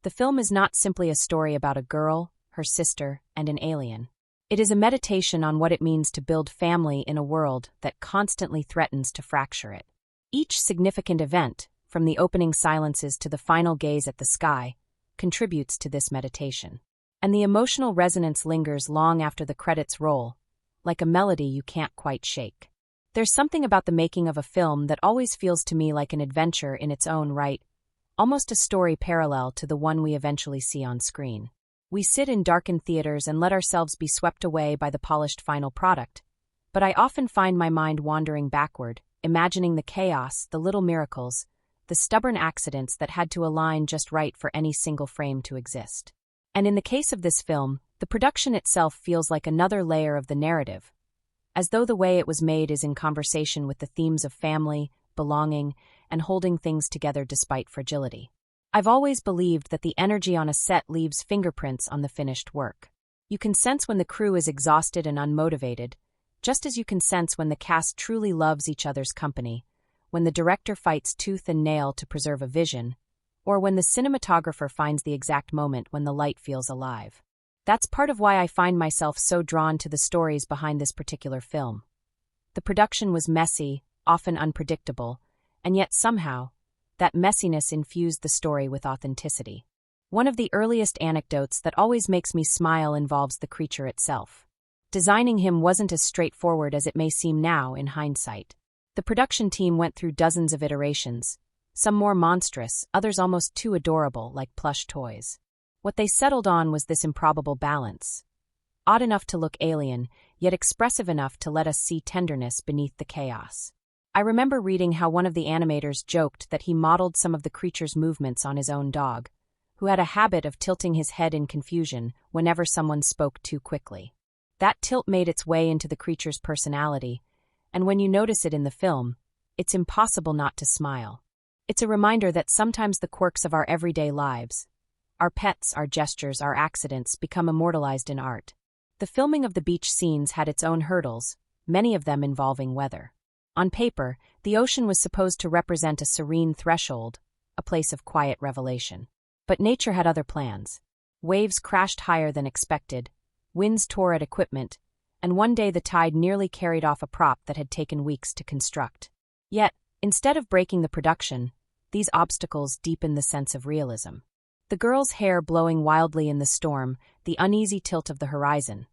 Speaker 1: The film is not simply a story about a girl, her sister, and an alien. It is a meditation on what it means to build family in a world that constantly threatens to fracture it. Each significant event, from the opening silences to the final gaze at the sky, contributes to this meditation. And the emotional resonance lingers long after the credits roll, like a melody you can't quite shake. There's something about the making of a film that always feels to me like an adventure in its own right, almost a story parallel to the one we eventually see on screen. We sit in darkened theaters and let ourselves be swept away by the polished final product, but I often find my mind wandering backward, imagining the chaos, the little miracles, the stubborn accidents that had to align just right for any single frame to exist. And in the case of this film, the production itself feels like another layer of the narrative, as though the way it was made is in conversation with the themes of family, belonging, and holding things together despite fragility. I've always believed that the energy on a set leaves fingerprints on the finished work. You can sense when the crew is exhausted and unmotivated, just as you can sense when the cast truly loves each other's company, when the director fights tooth and nail to preserve a vision, or when the cinematographer finds the exact moment when the light feels alive. That's part of why I find myself so drawn to the stories behind this particular film. The production was messy, often unpredictable, and yet somehow, that messiness infused the story with authenticity. One of the earliest anecdotes that always makes me smile involves the creature itself. Designing him wasn't as straightforward as it may seem now in hindsight. The production team went through dozens of iterations, some more monstrous, others almost too adorable, like plush toys. What they settled on was this improbable balance. Odd enough to look alien, yet expressive enough to let us see tenderness beneath the chaos. I remember reading how one of the animators joked that he modeled some of the creature's movements on his own dog, who had a habit of tilting his head in confusion whenever someone spoke too quickly. That tilt made its way into the creature's personality, and when you notice it in the film, it's impossible not to smile. It's a reminder that sometimes the quirks of our everyday lives, Our pets, our gestures, our accidents become immortalized in art. The filming of the beach scenes had its own hurdles, many of them involving weather. On paper, the ocean was supposed to represent a serene threshold, a place of quiet revelation. But nature had other plans. Waves crashed higher than expected, winds tore at equipment, and one day the tide nearly carried off a prop that had taken weeks to construct. Yet, instead of breaking the production, these obstacles deepened the sense of realism. The girl's hair blowing wildly in the storm, the uneasy tilt of the horizon.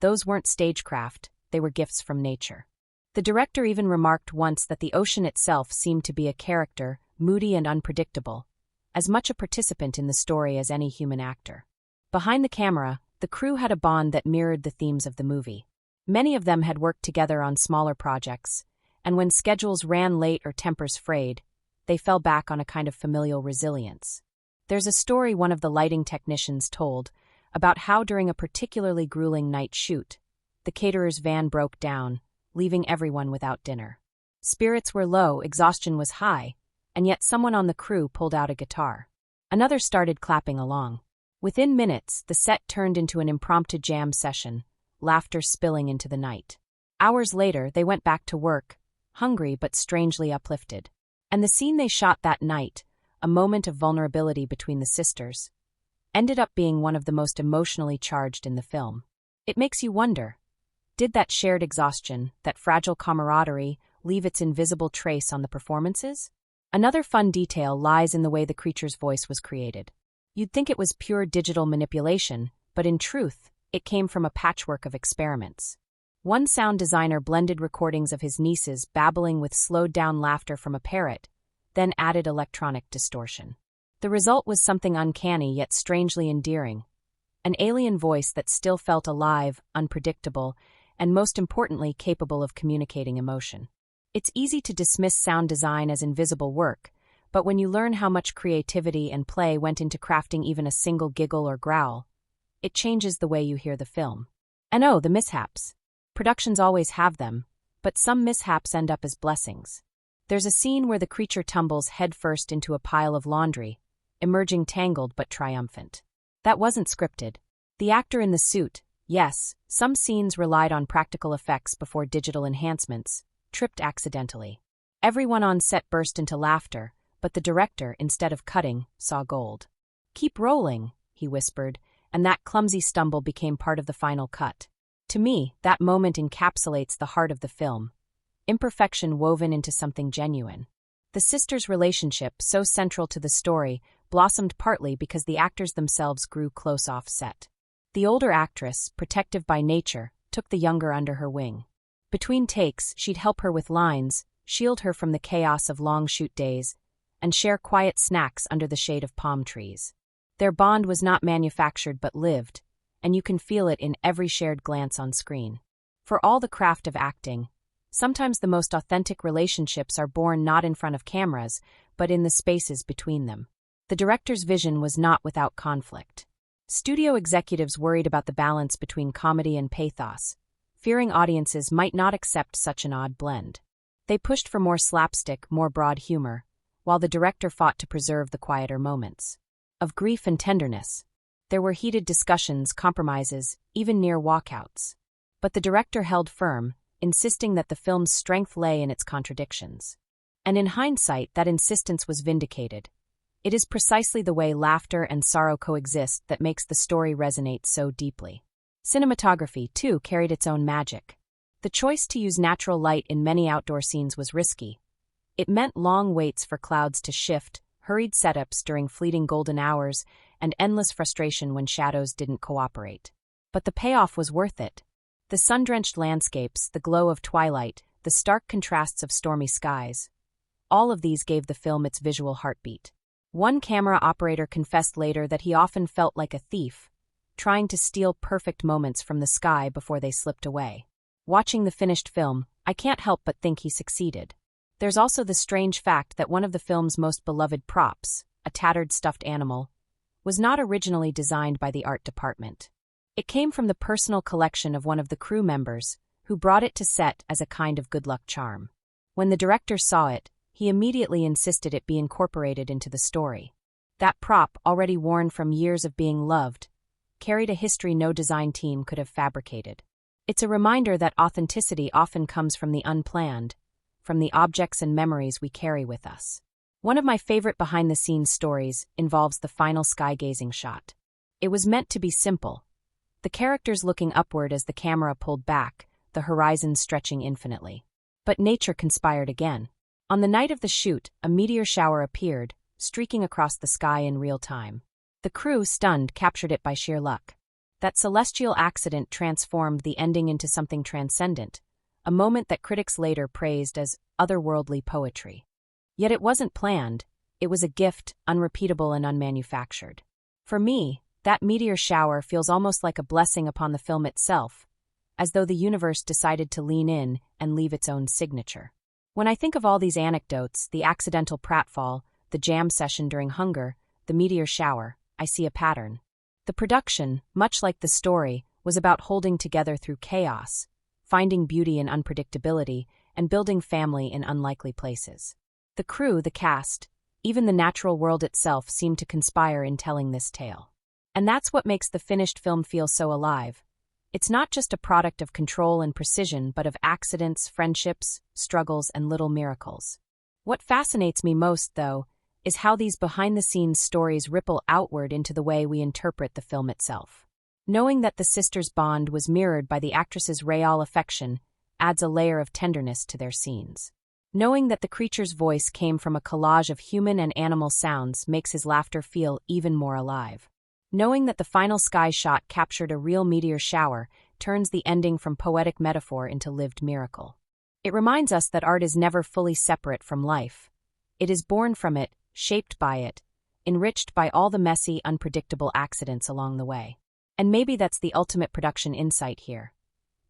Speaker 1: Those weren't stagecraft, they were gifts from nature. The director even remarked once that the ocean itself seemed to be a character, moody and unpredictable, as much a participant in the story as any human actor. Behind the camera, the crew had a bond that mirrored the themes of the movie. Many of them had worked together on smaller projects, and when schedules ran late or tempers frayed, they fell back on a kind of familial resilience. There's a story one of the lighting technicians told about how during a particularly grueling night shoot, the caterer's van broke down, leaving everyone without dinner. Spirits were low, exhaustion was high, and yet someone on the crew pulled out a guitar. Another started clapping along. Within minutes, the set turned into an impromptu jam session, laughter spilling into the night. Hours later, they went back to work, hungry but strangely uplifted. And the scene they shot that night, a moment of vulnerability between the sisters, ended up being one of the most emotionally charged in the film. It makes you wonder, did that shared exhaustion, that fragile camaraderie, leave its invisible trace on the performances? Another fun detail lies in the way the creature's voice was created. You'd think it was pure digital manipulation, but in truth, it came from a patchwork of experiments. One sound designer blended recordings of his nieces babbling with slowed-down laughter from a parrot, then added electronic distortion. The result was something uncanny yet strangely endearing. An alien voice that still felt alive, unpredictable, and most importantly capable of communicating emotion. It's easy to dismiss sound design as invisible work, but when you learn how much creativity and play went into crafting even a single giggle or growl, it changes the way you hear the film. And oh, the mishaps. Productions always have them, but some mishaps end up as blessings. There's a scene where the creature tumbles headfirst into a pile of laundry, emerging tangled but triumphant. That wasn't scripted. The actor in the suit, yes, some scenes relied on practical effects before digital enhancements, tripped accidentally. Everyone on set burst into laughter, but the director, instead of cutting, saw gold. "Keep rolling," he whispered, and that clumsy stumble became part of the final cut. To me, that moment encapsulates the heart of the film. Imperfection woven into something genuine. The sisters' relationship, so central to the story, blossomed partly because the actors themselves grew close off-set. The older actress, protective by nature, took the younger under her wing. Between takes, she'd help her with lines, shield her from the chaos of long shoot days, and share quiet snacks under the shade of palm trees. Their bond was not manufactured but lived, and you can feel it in every shared glance on screen. For all the craft of acting, sometimes the most authentic relationships are born not in front of cameras, but in the spaces between them. The director's vision was not without conflict. Studio executives worried about the balance between comedy and pathos, fearing audiences might not accept such an odd blend. They pushed for more slapstick, more broad humor, while the director fought to preserve the quieter moments. Of grief and tenderness, there were heated discussions, compromises, even near walkouts. But the director held firm, insisting that the film's strength lay in its contradictions. And in hindsight, that insistence was vindicated. It is precisely the way laughter and sorrow coexist that makes the story resonate so deeply. Cinematography, too, carried its own magic. The choice to use natural light in many outdoor scenes was risky. It meant long waits for clouds to shift, hurried setups during fleeting golden hours, and endless frustration when shadows didn't cooperate. But the payoff was worth it. The sun-drenched landscapes, the glow of twilight, the stark contrasts of stormy skies. All of these gave the film its visual heartbeat. One camera operator confessed later that he often felt like a thief, trying to steal perfect moments from the sky before they slipped away. Watching the finished film, I can't help but think he succeeded. There's also the strange fact that one of the film's most beloved props, a tattered stuffed animal, was not originally designed by the art department. It came from the personal collection of one of the crew members, who brought it to set as a kind of good luck charm. When the director saw it, he immediately insisted it be incorporated into the story. That prop, already worn from years of being loved, carried a history no design team could have fabricated. It's a reminder that authenticity often comes from the unplanned, from the objects and memories we carry with us. One of my favorite behind-the-scenes stories involves the final sky-gazing shot. It was meant to be simple. The characters looking upward as the camera pulled back, the horizon stretching infinitely. But nature conspired again. On the night of the shoot, a meteor shower appeared, streaking across the sky in real time. The crew, stunned, captured it by sheer luck. That celestial accident transformed the ending into something transcendent, a moment that critics later praised as otherworldly poetry. Yet it wasn't planned, it was a gift, unrepeatable and unmanufactured. For me, that meteor shower feels almost like a blessing upon the film itself, as though the universe decided to lean in and leave its own signature. When I think of all these anecdotes, the accidental pratfall, the jam session during hunger, the meteor shower, I see a pattern. The production, much like the story, was about holding together through chaos, finding beauty in unpredictability, and building family in unlikely places. The crew, the cast, even the natural world itself seemed to conspire in telling this tale. And that's what makes the finished film feel so alive. It's not just a product of control and precision, but of accidents, friendships, struggles, and little miracles. What fascinates me most, though, is how these behind-the-scenes stories ripple outward into the way we interpret the film itself. Knowing that the sisters' bond was mirrored by the actress's real affection adds a layer of tenderness to their scenes. Knowing that the creature's voice came from a collage of human and animal sounds makes his laughter feel even more alive. Knowing that the final sky shot captured a real meteor shower turns the ending from poetic metaphor into lived miracle. It reminds us that art is never fully separate from life. It is born from it, shaped by it, enriched by all the messy, unpredictable accidents along the way. And maybe that's the ultimate production insight here.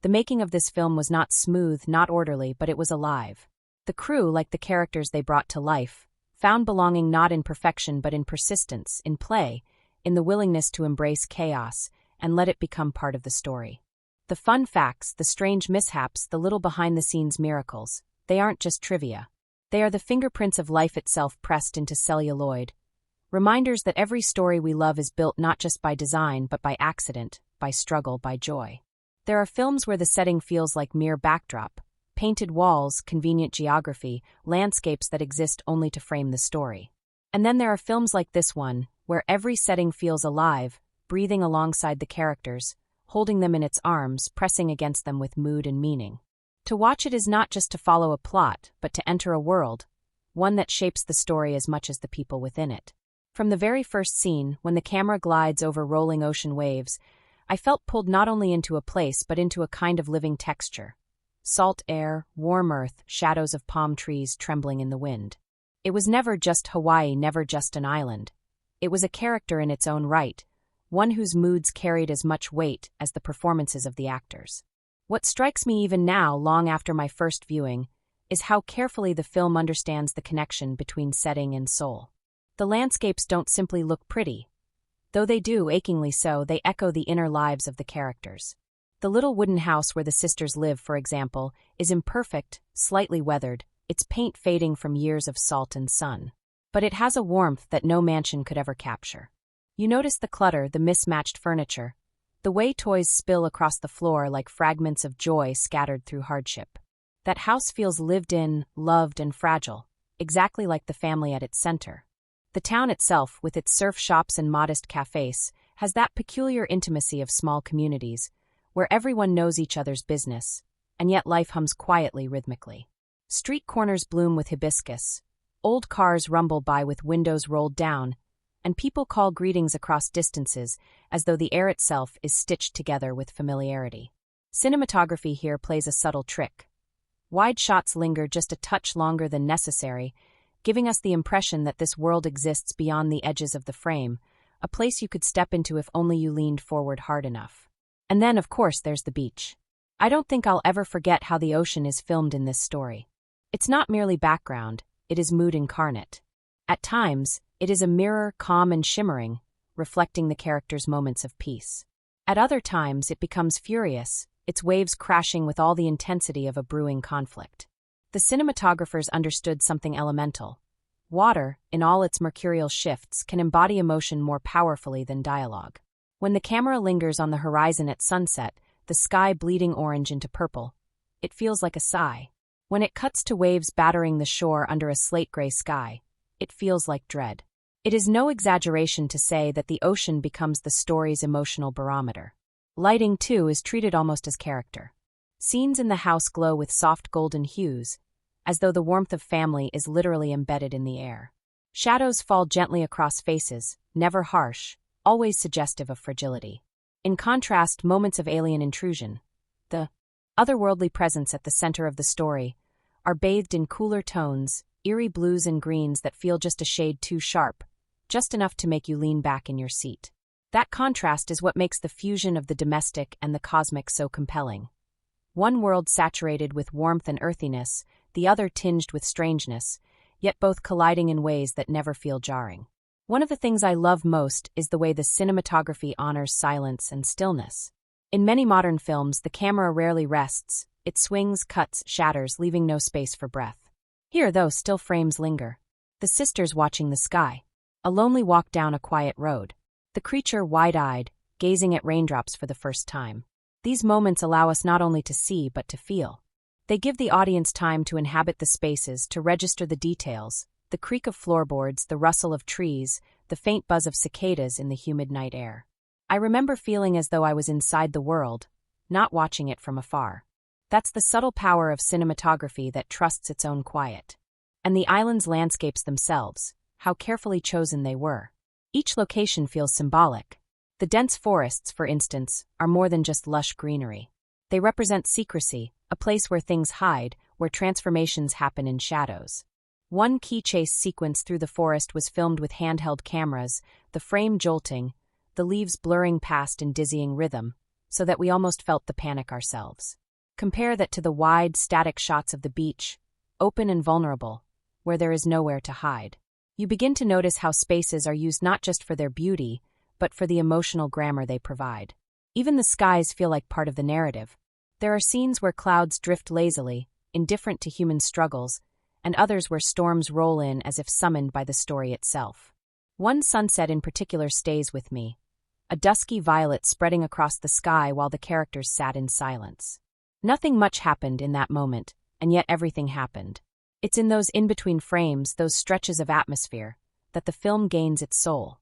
Speaker 1: The making of this film was not smooth, not orderly, but it was alive. The crew, like the characters they brought to life, found belonging not in perfection but in persistence, in play, in the willingness to embrace chaos and let it become part of the story. The fun facts, the strange mishaps, the little behind-the-scenes miracles, they aren't just trivia. They are the fingerprints of life itself pressed into celluloid, reminders that every story we love is built not just by design but by accident, by struggle, by joy. There are films where the setting feels like mere backdrop, painted walls, convenient geography, landscapes that exist only to frame the story. And then there are films like this one, where every setting feels alive, breathing alongside the characters, holding them in its arms, pressing against them with mood and meaning. To watch it is not just to follow a plot, but to enter a world, one that shapes the story as much as the people within it. From the very first scene, when the camera glides over rolling ocean waves, I felt pulled not only into a place but into a kind of living texture. Salt air, warm earth, shadows of palm trees trembling in the wind. It was never just Hawaii, never just an island. It was a character in its own right, one whose moods carried as much weight as the performances of the actors. What strikes me even now, long after my first viewing, is how carefully the film understands the connection between setting and soul. The landscapes don't simply look pretty. Though they do, achingly so, they echo the inner lives of the characters. The little wooden house where the sisters live, for example, is imperfect, slightly weathered, its paint fading from years of salt and sun. But it has a warmth that no mansion could ever capture. You notice the clutter, the mismatched furniture, the way toys spill across the floor like fragments of joy scattered through hardship. That house feels lived in, loved, and fragile, exactly like the family at its center. The town itself, with its surf shops and modest cafes, has that peculiar intimacy of small communities, where everyone knows each other's business, and yet life hums quietly, rhythmically. Street corners bloom with hibiscus, old cars rumble by with windows rolled down, and people call greetings across distances as though the air itself is stitched together with familiarity. Cinematography here plays a subtle trick. Wide shots linger just a touch longer than necessary, giving us the impression that this world exists beyond the edges of the frame, a place you could step into if only you leaned forward hard enough. And then, of course, there's the beach. I don't think I'll ever forget how the ocean is filmed in this story. It's not merely background, it is mood incarnate. At times, it is a mirror, calm and shimmering, reflecting the characters' moments of peace. At other times, it becomes furious, its waves crashing with all the intensity of a brewing conflict. The cinematographers understood something elemental. Water, in all its mercurial shifts, can embody emotion more powerfully than dialogue. When the camera lingers on the horizon at sunset, the sky bleeding orange into purple, it feels like a sigh. When it cuts to waves battering the shore under a slate-gray sky, it feels like dread. It is no exaggeration to say that the ocean becomes the story's emotional barometer. Lighting, too, is treated almost as character. Scenes in the house glow with soft golden hues, as though the warmth of family is literally embedded in the air. Shadows fall gently across faces, never harsh, always suggestive of fragility. In contrast, moments of alien intrusion, the otherworldly presence at the center of the story, are bathed in cooler tones, eerie blues and greens that feel just a shade too sharp, just enough to make you lean back in your seat. That contrast is what makes the fusion of the domestic and the cosmic so compelling. One world saturated with warmth and earthiness, the other tinged with strangeness, yet both colliding in ways that never feel jarring. One of the things I love most is the way the cinematography honors silence and stillness. In many modern films, the camera rarely rests. It swings, cuts, shatters, leaving no space for breath. Here, though, still frames linger. The sisters watching the sky. A lonely walk down a quiet road. The creature wide-eyed, gazing at raindrops for the first time. These moments allow us not only to see, but to feel. They give the audience time to inhabit the spaces, to register the details, the creak of floorboards, the rustle of trees, the faint buzz of cicadas in the humid night air. I remember feeling as though I was inside the world, not watching it from afar. That's the subtle power of cinematography that trusts its own quiet. And the island's landscapes themselves, how carefully chosen they were. Each location feels symbolic. The dense forests, for instance, are more than just lush greenery. They represent secrecy, a place where things hide, where transformations happen in shadows. One key chase sequence through the forest was filmed with handheld cameras, the frame jolting, the leaves blurring past in dizzying rhythm, so that we almost felt the panic ourselves. Compare that to the wide, static shots of the beach, open and vulnerable, where there is nowhere to hide. You begin to notice how spaces are used not just for their beauty, but for the emotional grammar they provide. Even the skies feel like part of the narrative. There are scenes where clouds drift lazily, indifferent to human struggles, and others where storms roll in as if summoned by the story itself. One sunset in particular stays with me, a dusky violet spreading across the sky while the characters sat in silence. Nothing much happened in that moment, and yet everything happened. It's in those in-between frames, those stretches of atmosphere, that the film gains its soul.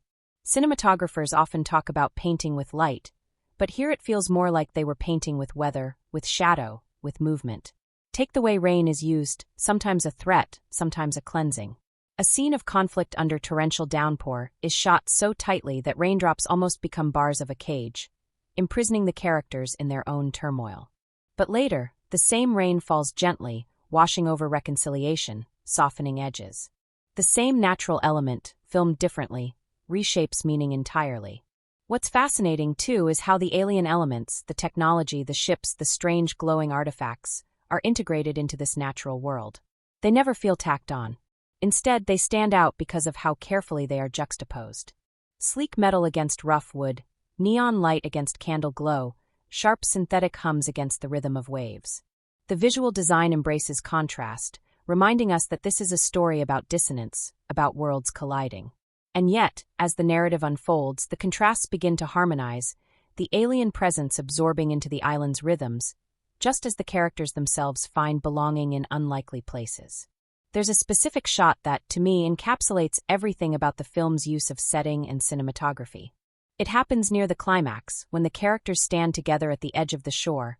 Speaker 1: Cinematographers often talk about painting with light, but here it feels more like they were painting with weather, with shadow, with movement. Take the way rain is used, sometimes a threat, sometimes a cleansing. A scene of conflict under torrential downpour is shot so tightly that raindrops almost become bars of a cage, imprisoning the characters in their own turmoil. But later, the same rain falls gently, washing over reconciliation, softening edges. The same natural element, filmed differently, reshapes meaning entirely. What's fascinating, too, is how the alien elements, the technology, the ships, the strange glowing artifacts, are integrated into this natural world. They never feel tacked on. Instead, they stand out because of how carefully they are juxtaposed. Sleek metal against rough wood, neon light against candle glow, sharp synthetic hums against the rhythm of waves. The visual design embraces contrast, reminding us that this is a story about dissonance, about worlds colliding. And yet, as the narrative unfolds, the contrasts begin to harmonize, the alien presence absorbing into the island's rhythms, just as the characters themselves find belonging in unlikely places. There's a specific shot that, to me, encapsulates everything about the film's use of setting and cinematography. It happens near the climax, when the characters stand together at the edge of the shore,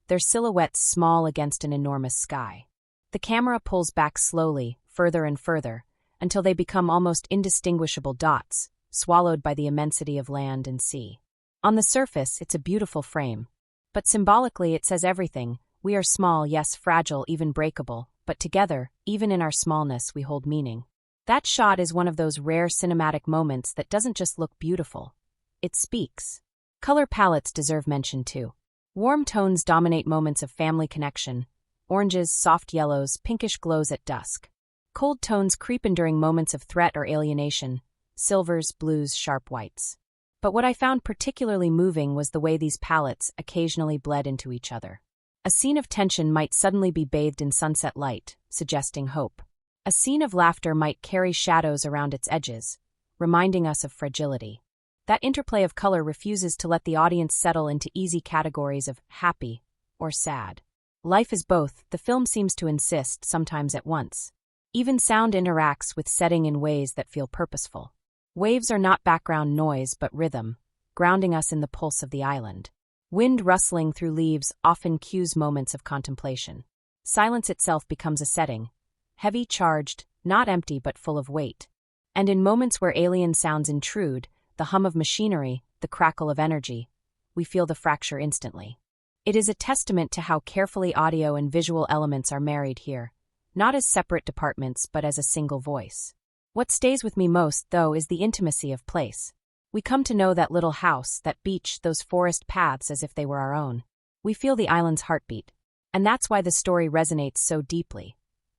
Speaker 1: their silhouettes small against an enormous sky. The camera pulls back slowly, further and further, until they become almost indistinguishable dots, swallowed by the immensity of land and sea. On the surface, it's a beautiful frame. But symbolically, it says everything. We are small, yes, fragile, even breakable, but together, even in our smallness, we hold meaning. That shot is one of those rare cinematic moments that doesn't just look beautiful. It speaks. Color palettes deserve mention too. Warm tones dominate moments of family connection. Oranges, soft yellows, pinkish glows at dusk. Cold tones creep in during moments of threat or alienation. Silvers, blues, sharp whites. But what I found particularly moving was the way these palettes occasionally bled into each other. A scene of tension might suddenly be bathed in sunset light, suggesting hope. A scene of laughter might carry shadows around its edges, reminding us of fragility. That interplay of color refuses to let the audience settle into easy categories of happy or sad. Life is both, the film seems to insist, sometimes at once. Even sound interacts with setting in ways that feel purposeful. Waves are not background noise but rhythm, grounding us in the pulse of the island. Wind rustling through leaves often cues moments of contemplation. Silence itself becomes a setting, heavy, charged, not empty but full of weight. And in moments where alien sounds intrude, the hum of machinery, the crackle of energy, we feel the fracture instantly. It is a testament to how carefully audio and visual elements are married here, not as separate departments but as a single voice. What stays with me most, though, is the intimacy of place. We come to know that little house, that beach, those forest paths as if they were our own. We feel the island's heartbeat. And that's why the story resonates so deeply.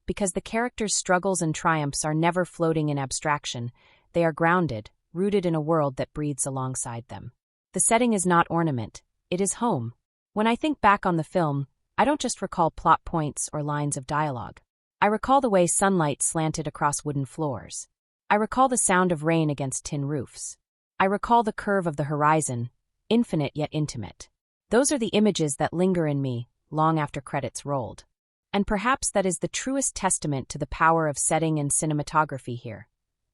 Speaker 1: Because the characters' struggles and triumphs are never floating in abstraction, they are grounded, rooted in a world that breathes alongside them. The setting is not ornament, it is home. When I think back on the film, I don't just recall plot points or lines of dialogue. I recall the way sunlight slanted across wooden floors. I recall the sound of rain against tin roofs. I recall the curve of the horizon, infinite yet intimate. Those are the images that linger in me, long after credits rolled. And perhaps that is the truest testament to the power of setting and cinematography here.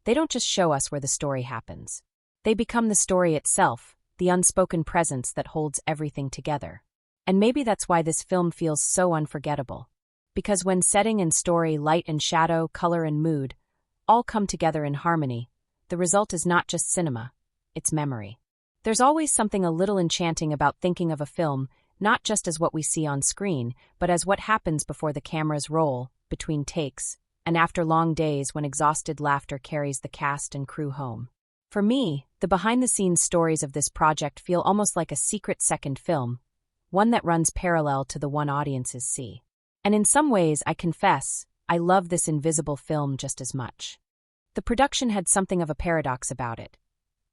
Speaker 1: They don't just show us where the story happens. They become the story itself, the unspoken presence that holds everything together. And maybe that's why this film feels so unforgettable. Because when setting and story, light and shadow, color and mood, all come together in harmony, the result is not just cinema, it's memory. There's always something a little enchanting about thinking of a film, not just as what we see on screen, but as what happens before the cameras roll, between takes, and after long days when exhausted laughter carries the cast and crew home. For me, the behind-the-scenes stories of this project feel almost like a secret second film, one that runs parallel to the one audiences see. And in some ways, I confess, I love this invisible film just as much. The production had something of a paradox about it.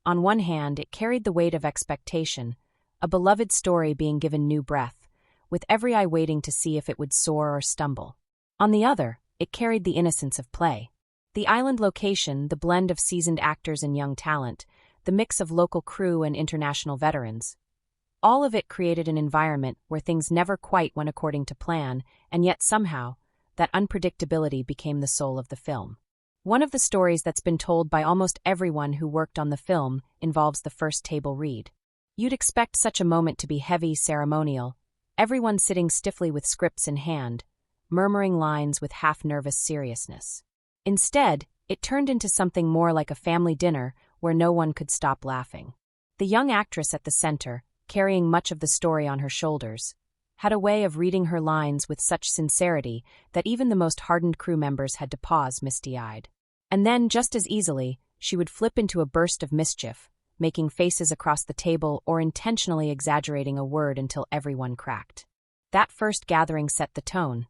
Speaker 1: On one hand, it carried the weight of expectation, a beloved story being given new breath, with every eye waiting to see if it would soar or stumble. On the other, it carried the innocence of play. The island location, the blend of seasoned actors and young talent, the mix of local crew and international veterans. All of it created an environment where things never quite went according to plan, and yet somehow, that unpredictability became the soul of the film. One of the stories that's been told by almost everyone who worked on the film involves the first table read. You'd expect such a moment to be heavy, ceremonial, everyone sitting stiffly with scripts in hand, murmuring lines with half-nervous seriousness. Instead, it turned into something more like a family dinner where no one could stop laughing. The young actress at the center, carrying much of the story on her shoulders, had a way of reading her lines with such sincerity that even the most hardened crew members had to pause misty-eyed. And then, just as easily, she would flip into a burst of mischief, making faces across the table or intentionally exaggerating a word until everyone cracked. That first gathering set the tone.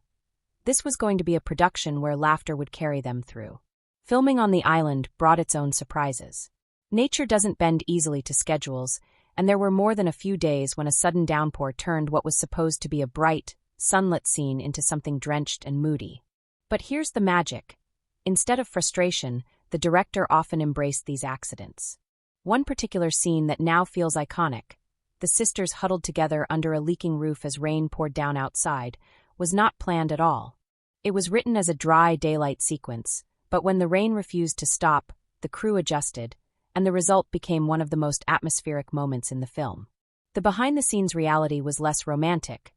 Speaker 1: This was going to be a production where laughter would carry them through. Filming on the island brought its own surprises. Nature doesn't bend easily to schedules, and there were more than a few days when a sudden downpour turned what was supposed to be a bright, sunlit scene into something drenched and moody. But here's the magic. Instead of frustration, the director often embraced these accidents. One particular scene that now feels iconic, the sisters huddled together under a leaking roof as rain poured down outside, was not planned at all. It was written as a dry daylight sequence, but when the rain refused to stop, the crew adjusted, and the result became one of the most atmospheric moments in the film. The behind-the-scenes reality was less romantic.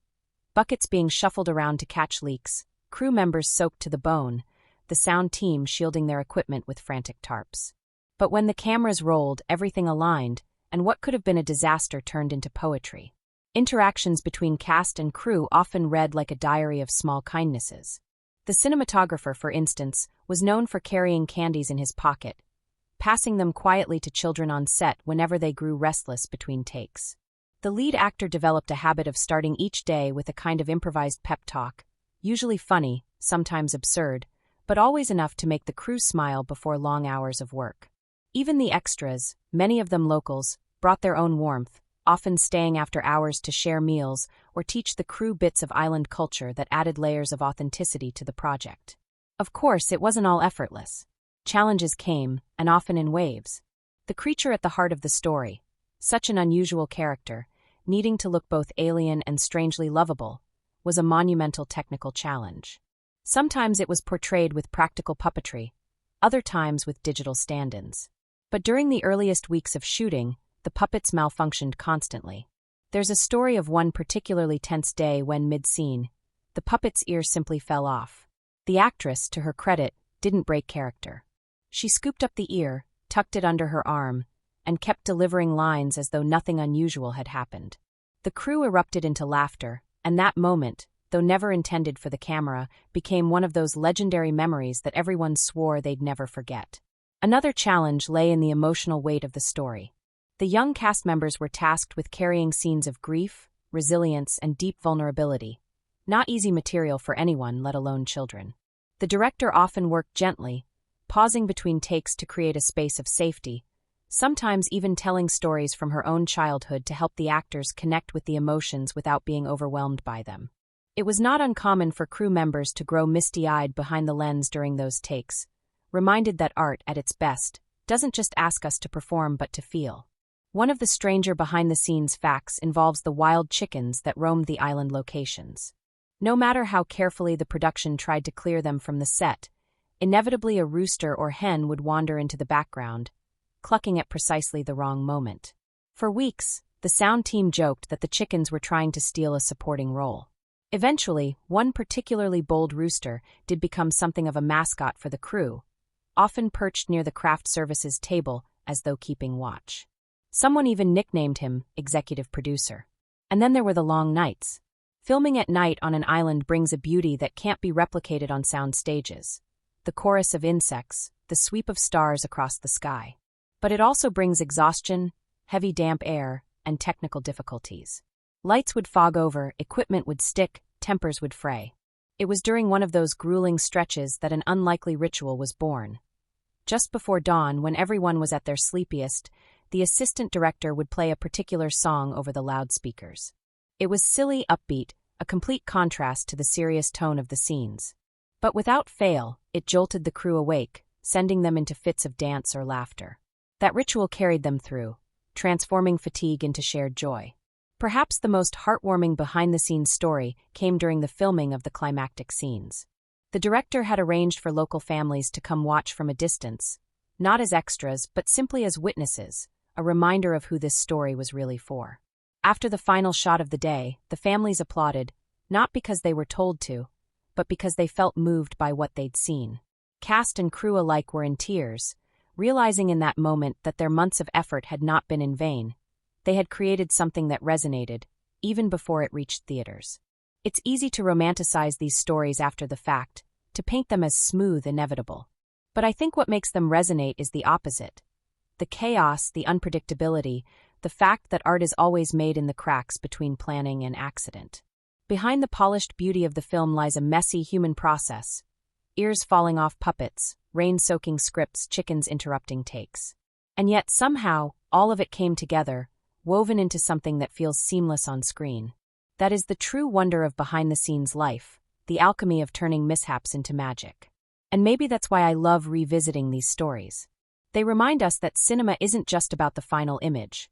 Speaker 1: Buckets being shuffled around to catch leaks, crew members soaked to the bone, the sound team shielding their equipment with frantic tarps. But when the cameras rolled, everything aligned, and what could have been a disaster turned into poetry. Interactions between cast and crew often read like a diary of small kindnesses. The cinematographer, for instance, was known for carrying candies in his pocket, passing them quietly to children on set whenever they grew restless between takes. The lead actor developed a habit of starting each day with a kind of improvised pep talk, usually funny, sometimes absurd, but always enough to make the crew smile before long hours of work. Even the extras, many of them locals, brought their own warmth, often staying after hours to share meals or teach the crew bits of island culture that added layers of authenticity to the project. Of course, it wasn't all effortless. Challenges came, and often in waves. The creature at the heart of the story, such an unusual character, needing to look both alien and strangely lovable, was a monumental technical challenge. Sometimes it was portrayed with practical puppetry, other times with digital stand-ins. But during the earliest weeks of shooting, the puppets malfunctioned constantly. There's a story of one particularly tense day when, mid-scene, the puppet's ear simply fell off. The actress, to her credit, didn't break character. She scooped up the ear, tucked it under her arm, and kept delivering lines as though nothing unusual had happened. The crew erupted into laughter, and that moment, though never intended for the camera, became one of those legendary memories that everyone swore they'd never forget. Another challenge lay in the emotional weight of the story. The young cast members were tasked with carrying scenes of grief, resilience, and deep vulnerability. Not easy material for anyone, let alone children. The director often worked gently, pausing between takes to create a space of safety, sometimes even telling stories from her own childhood to help the actors connect with the emotions without being overwhelmed by them. It was not uncommon for crew members to grow misty-eyed behind the lens during those takes, reminded that art, at its best, doesn't just ask us to perform but to feel. One of the stranger behind-the-scenes facts involves the wild chickens that roamed the island locations. No matter how carefully the production tried to clear them from the set, inevitably a rooster or hen would wander into the background, clucking at precisely the wrong moment. For weeks, the sound team joked that the chickens were trying to steal a supporting role. Eventually, one particularly bold rooster did become something of a mascot for the crew, often perched near the craft services table as though keeping watch. Someone even nicknamed him executive producer. And then there were the long nights. Filming at night on an island brings a beauty that can't be replicated on sound stages. The chorus of insects, the sweep of stars across the sky. But it also brings exhaustion, heavy damp air, and technical difficulties. Lights would fog over, equipment would stick, tempers would fray. It was during one of those grueling stretches that an unlikely ritual was born. Just before dawn, when everyone was at their sleepiest, the assistant director would play a particular song over the loudspeakers. It was silly, upbeat, a complete contrast to the serious tone of the scenes. But without fail, it jolted the crew awake, sending them into fits of dance or laughter. That ritual carried them through, transforming fatigue into shared joy. Perhaps the most heartwarming behind-the-scenes story came during the filming of the climactic scenes. The director had arranged for local families to come watch from a distance, not as extras but simply as witnesses, a reminder of who this story was really for. After the final shot of the day, the families applauded, not because they were told to, but because they felt moved by what they'd seen. Cast and crew alike were in tears, realizing in that moment that their months of effort had not been in vain. They had created something that resonated, even before it reached theaters. It's easy to romanticize these stories after the fact, to paint them as smooth, inevitable. But I think what makes them resonate is the opposite. The chaos, the unpredictability, the fact that art is always made in the cracks between planning and accident. Behind the polished beauty of the film lies a messy human process. Ears falling off puppets, rain-soaking scripts, chickens interrupting takes. And yet, somehow, all of it came together, woven into something that feels seamless on screen. That is the true wonder of behind-the-scenes life, the alchemy of turning mishaps into magic. And maybe that's why I love revisiting these stories. They remind us that cinema isn't just about the final image.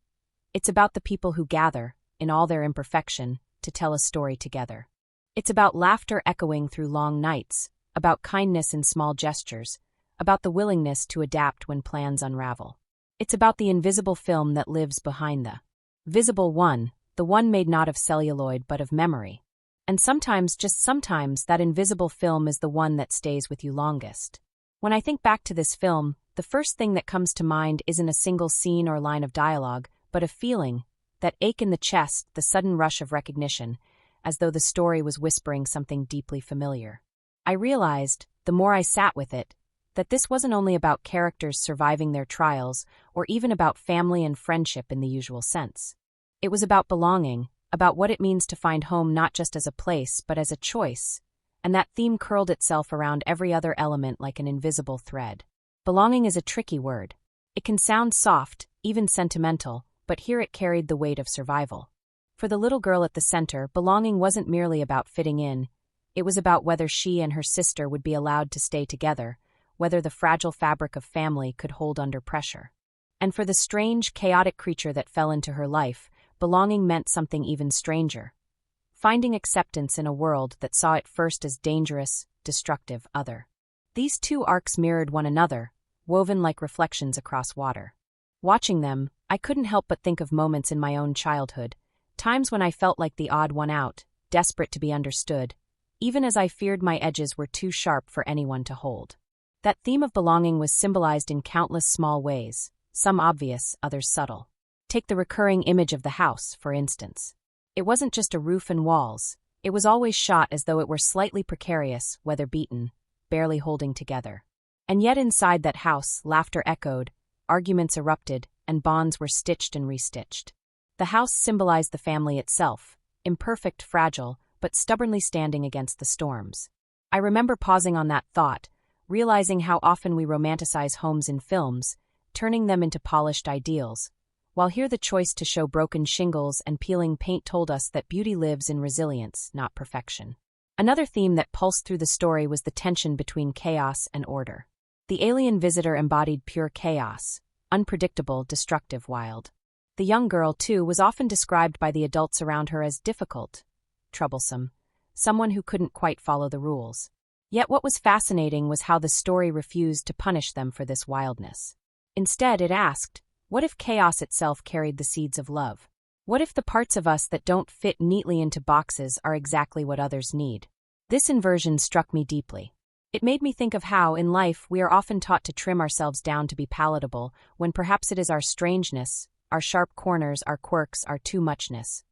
Speaker 1: It's about the people who gather, in all their imperfection, to tell a story together. It's about laughter echoing through long nights, about kindness in small gestures, about the willingness to adapt when plans unravel. It's about the invisible film that lives behind the visible one, the one made not of celluloid but of memory. And sometimes, just sometimes, that invisible film is the one that stays with you longest. When I think back to this film, the first thing that comes to mind isn't a single scene or line of dialogue, but a feeling, that ache in the chest, the sudden rush of recognition, as though the story was whispering something deeply familiar. I realized, the more I sat with it, that this wasn't only about characters surviving their trials, or even about family and friendship in the usual sense. It was about belonging, about what it means to find home not just as a place but as a choice, and that theme curled itself around every other element like an invisible thread. Belonging is a tricky word. It can sound soft, even sentimental, but here it carried the weight of survival. For the little girl at the center, belonging wasn't merely about fitting in, It was about whether she and her sister would be allowed to stay together, whether the fragile fabric of family could hold under pressure. And for the strange, chaotic creature that fell into her life, belonging meant something even stranger. Finding acceptance in a world that saw it first as dangerous, destructive, other. These two arcs mirrored one another, woven like reflections across water. Watching them, I couldn't help but think of moments in my own childhood, times when I felt like the odd one out, desperate to be understood, even as I feared my edges were too sharp for anyone to hold. That theme of belonging was symbolized in countless small ways, some obvious, others subtle. Take the recurring image of the house, for instance. It wasn't just a roof and walls, it was always shot as though it were slightly precarious, weather-beaten, barely holding together. And yet inside that house, laughter echoed, arguments erupted, and bonds were stitched and restitched. The house symbolized the family itself, imperfect, fragile, but stubbornly standing against the storms. I remember pausing on that thought, realizing how often we romanticize homes in films, turning them into polished ideals, while here the choice to show broken shingles and peeling paint told us that beauty lives in resilience, not perfection. Another theme that pulsed through the story was the tension between chaos and order. The alien visitor embodied pure chaos, unpredictable, destructive, wild. The young girl, too, was often described by the adults around her as difficult, troublesome, someone who couldn't quite follow the rules. Yet what was fascinating was how the story refused to punish them for this wildness. Instead, it asked, what if chaos itself carried the seeds of love? What if the parts of us that don't fit neatly into boxes are exactly what others need? This inversion struck me deeply. It made me think of how, in life, we are often taught to trim ourselves down to be palatable, when perhaps it is our strangeness, our sharp corners, our quirks, our too-muchness,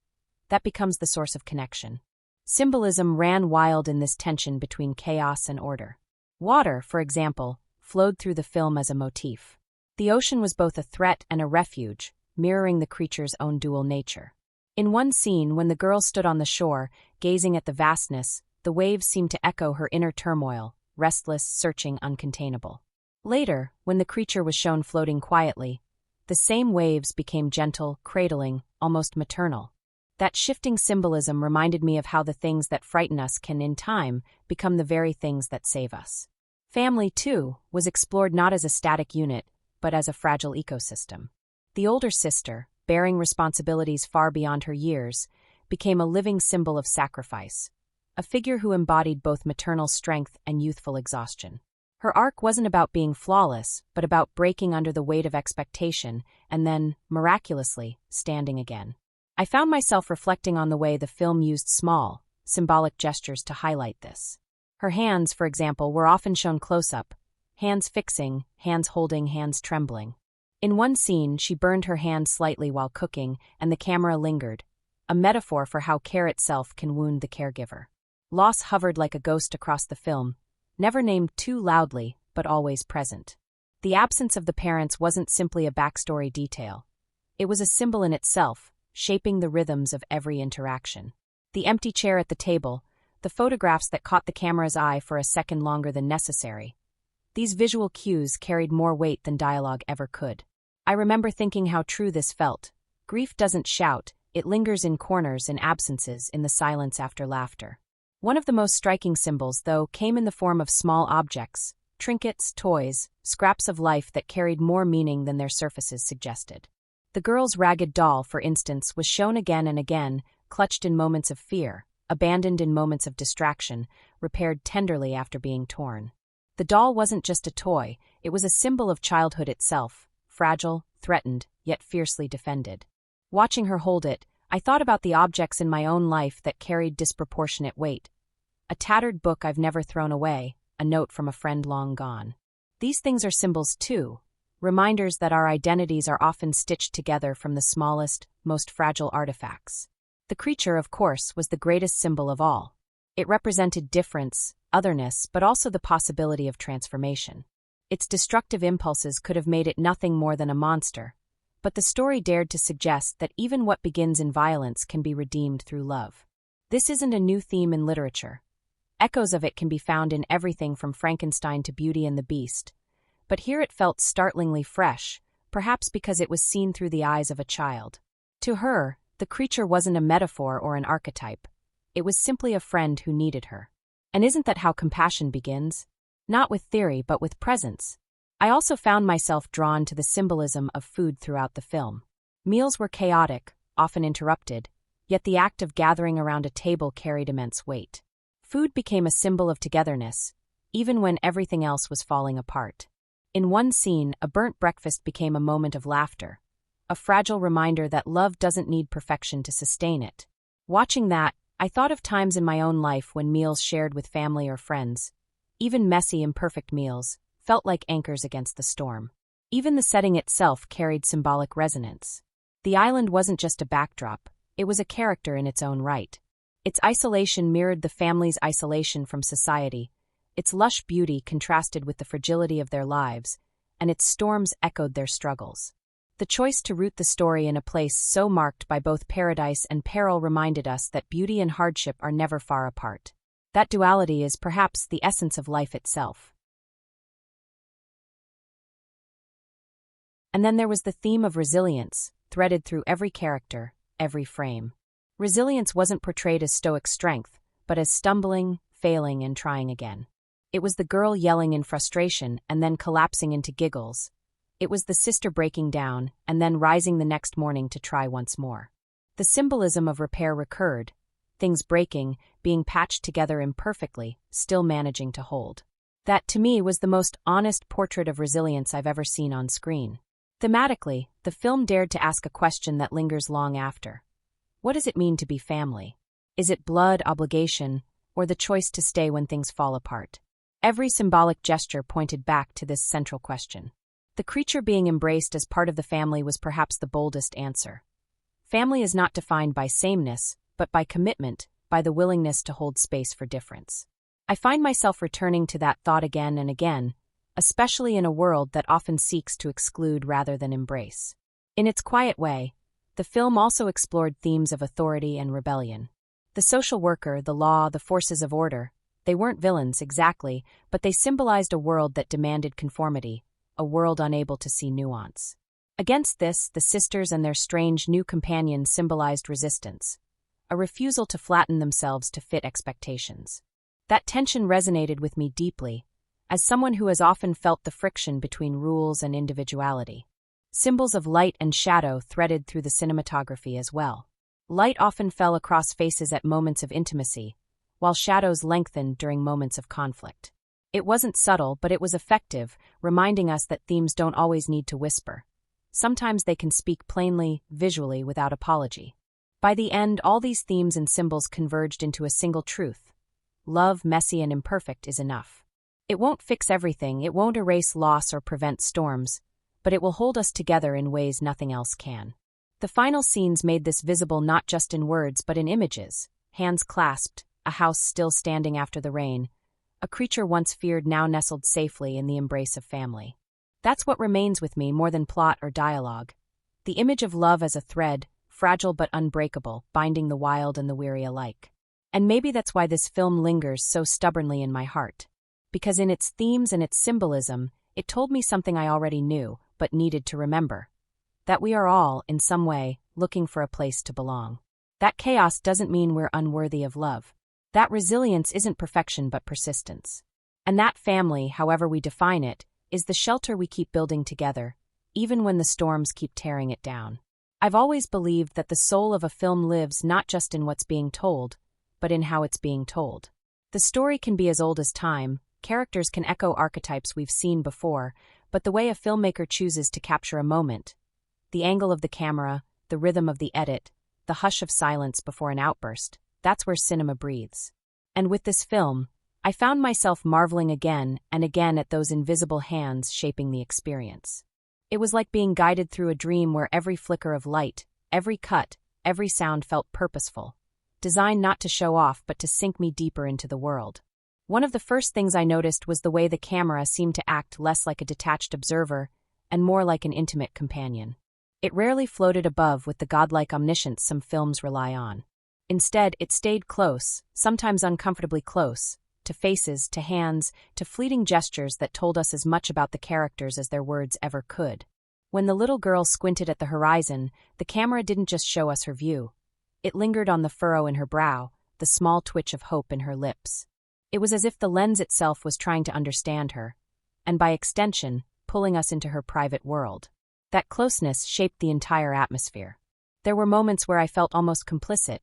Speaker 1: that becomes the source of connection. Symbolism ran wild in this tension between chaos and order. Water, for example, flowed through the film as a motif. The ocean was both a threat and a refuge, mirroring the creature's own dual nature. In one scene, when the girl stood on the shore, gazing at the vastness, the waves seemed to echo her inner turmoil, restless, searching, uncontainable. Later, when the creature was shown floating quietly, the same waves became gentle, cradling, almost maternal. That shifting symbolism reminded me of how the things that frighten us can, in time, become the very things that save us. Family, too, was explored not as a static unit, but as a fragile ecosystem. The older sister, bearing responsibilities far beyond her years, became a living symbol of sacrifice, a figure who embodied both maternal strength and youthful exhaustion. Her arc wasn't about being flawless, but about breaking under the weight of expectation and then, miraculously, standing again. I found myself reflecting on the way the film used small, symbolic gestures to highlight this. Her hands, for example, were often shown close-up, hands fixing, hands holding, hands trembling. In one scene, she burned her hand slightly while cooking, and the camera lingered, a metaphor for how care itself can wound the caregiver. Loss hovered like a ghost across the film, never named too loudly, but always present. The absence of the parents wasn't simply a backstory detail. It was a symbol in itself, shaping the rhythms of every interaction. The empty chair at the table, the photographs that caught the camera's eye for a second longer than necessary. These visual cues carried more weight than dialogue ever could. I remember thinking how true this felt. Grief doesn't shout, it lingers in corners, in absences, in the silence after laughter. One of the most striking symbols, though, came in the form of small objects, trinkets, toys, scraps of life that carried more meaning than their surfaces suggested. The girl's ragged doll, for instance, was shown again and again, clutched in moments of fear, abandoned in moments of distraction, repaired tenderly after being torn. The doll wasn't just a toy, it was a symbol of childhood itself, fragile, threatened, yet fiercely defended. Watching her hold it, I thought about the objects in my own life that carried disproportionate weight. A tattered book I've never thrown away, a note from a friend long gone. These things are symbols too, reminders that our identities are often stitched together from the smallest, most fragile artifacts. The creature, of course, was the greatest symbol of all. It represented difference, otherness, but also the possibility of transformation. Its destructive impulses could have made it nothing more than a monster, but the story dared to suggest that even what begins in violence can be redeemed through love. This isn't a new theme in literature. Echoes of it can be found in everything from Frankenstein to Beauty and the Beast, but here it felt startlingly fresh, perhaps because it was seen through the eyes of a child. To her, the creature wasn't a metaphor or an archetype. It was simply a friend who needed her. And isn't that how compassion begins? Not with theory, but with presence. I also found myself drawn to the symbolism of food throughout the film. Meals were chaotic, often interrupted, yet the act of gathering around a table carried immense weight. Food became a symbol of togetherness, even when everything else was falling apart. In one scene, a burnt breakfast became a moment of laughter, a fragile reminder that love doesn't need perfection to sustain it. Watching that, I thought of times in my own life when meals shared with family or friends, even messy, imperfect meals, felt like anchors against the storm. Even the setting itself carried symbolic resonance. The island wasn't just a backdrop, it was a character in its own right. Its isolation mirrored the family's isolation from society, its lush beauty contrasted with the fragility of their lives, and its storms echoed their struggles. The choice to root the story in a place so marked by both paradise and peril reminded us that beauty and hardship are never far apart. That duality is perhaps the essence of life itself. And then there was the theme of resilience, threaded through every character, every frame. Resilience wasn't portrayed as stoic strength, but as stumbling, failing, and trying again. It was the girl yelling in frustration and then collapsing into giggles. It was the sister breaking down and then rising the next morning to try once more. The symbolism of repair recurred, things breaking, being patched together imperfectly, still managing to hold. That, to me, was the most honest portrait of resilience I've ever seen on screen. Thematically, the film dared to ask a question that lingers long after. What does it mean to be family? Is it blood, obligation, or the choice to stay when things fall apart? Every symbolic gesture pointed back to this central question. The creature being embraced as part of the family was perhaps the boldest answer. Family is not defined by sameness, but by commitment, by the willingness to hold space for difference. I find myself returning to that thought again and again, especially in a world that often seeks to exclude rather than embrace. In its quiet way, the film also explored themes of authority and rebellion. The social worker, the law, the forces of order, they weren't villains exactly, but they symbolized a world that demanded conformity, a world unable to see nuance. Against this, the sisters and their strange new companion symbolized resistance, a refusal to flatten themselves to fit expectations. That tension resonated with me deeply, as someone who has often felt the friction between rules and individuality. Symbols of light and shadow threaded through the cinematography as well. Light often fell across faces at moments of intimacy, while shadows lengthened during moments of conflict. It wasn't subtle, but it was effective, reminding us that themes don't always need to whisper. Sometimes they can speak plainly, visually, without apology. By the end, all these themes and symbols converged into a single truth. Love, messy and imperfect, is enough. It won't fix everything, it won't erase loss or prevent storms, but it will hold us together in ways nothing else can. The final scenes made this visible not just in words but in images. Hands clasped, a house still standing after the rain, a creature once feared now nestled safely in the embrace of family. That's what remains with me more than plot or dialogue. The image of love as a thread, fragile but unbreakable, binding the wild and the weary alike. And maybe that's why this film lingers so stubbornly in my heart. Because in its themes and its symbolism, it told me something I already knew, but needed to remember. That we are all, in some way, looking for a place to belong. That chaos doesn't mean we're unworthy of love. That resilience isn't perfection but persistence. And that family, however we define it, is the shelter we keep building together, even when the storms keep tearing it down. I've always believed that the soul of a film lives not just in what's being told, but in how it's being told. The story can be as old as time, characters can echo archetypes we've seen before, but the way a filmmaker chooses to capture a moment, the angle of the camera, the rhythm of the edit, the hush of silence before an outburst, that's where cinema breathes. And with this film, I found myself marveling again and again at those invisible hands shaping the experience. It was like being guided through a dream where every flicker of light, every cut, every sound felt purposeful, designed not to show off but to sink me deeper into the world. One of the first things I noticed was the way the camera seemed to act less like a detached observer and more like an intimate companion. It rarely floated above with the godlike omniscience some films rely on. Instead, it stayed close, sometimes uncomfortably close, to faces, to hands, to fleeting gestures that told us as much about the characters as their words ever could. When the little girl squinted at the horizon, the camera didn't just show us her view. It lingered on the furrow in her brow, the small twitch of hope in her lips. It was as if the lens itself was trying to understand her, and by extension, pulling us into her private world. That closeness shaped the entire atmosphere. There were moments where I felt almost complicit,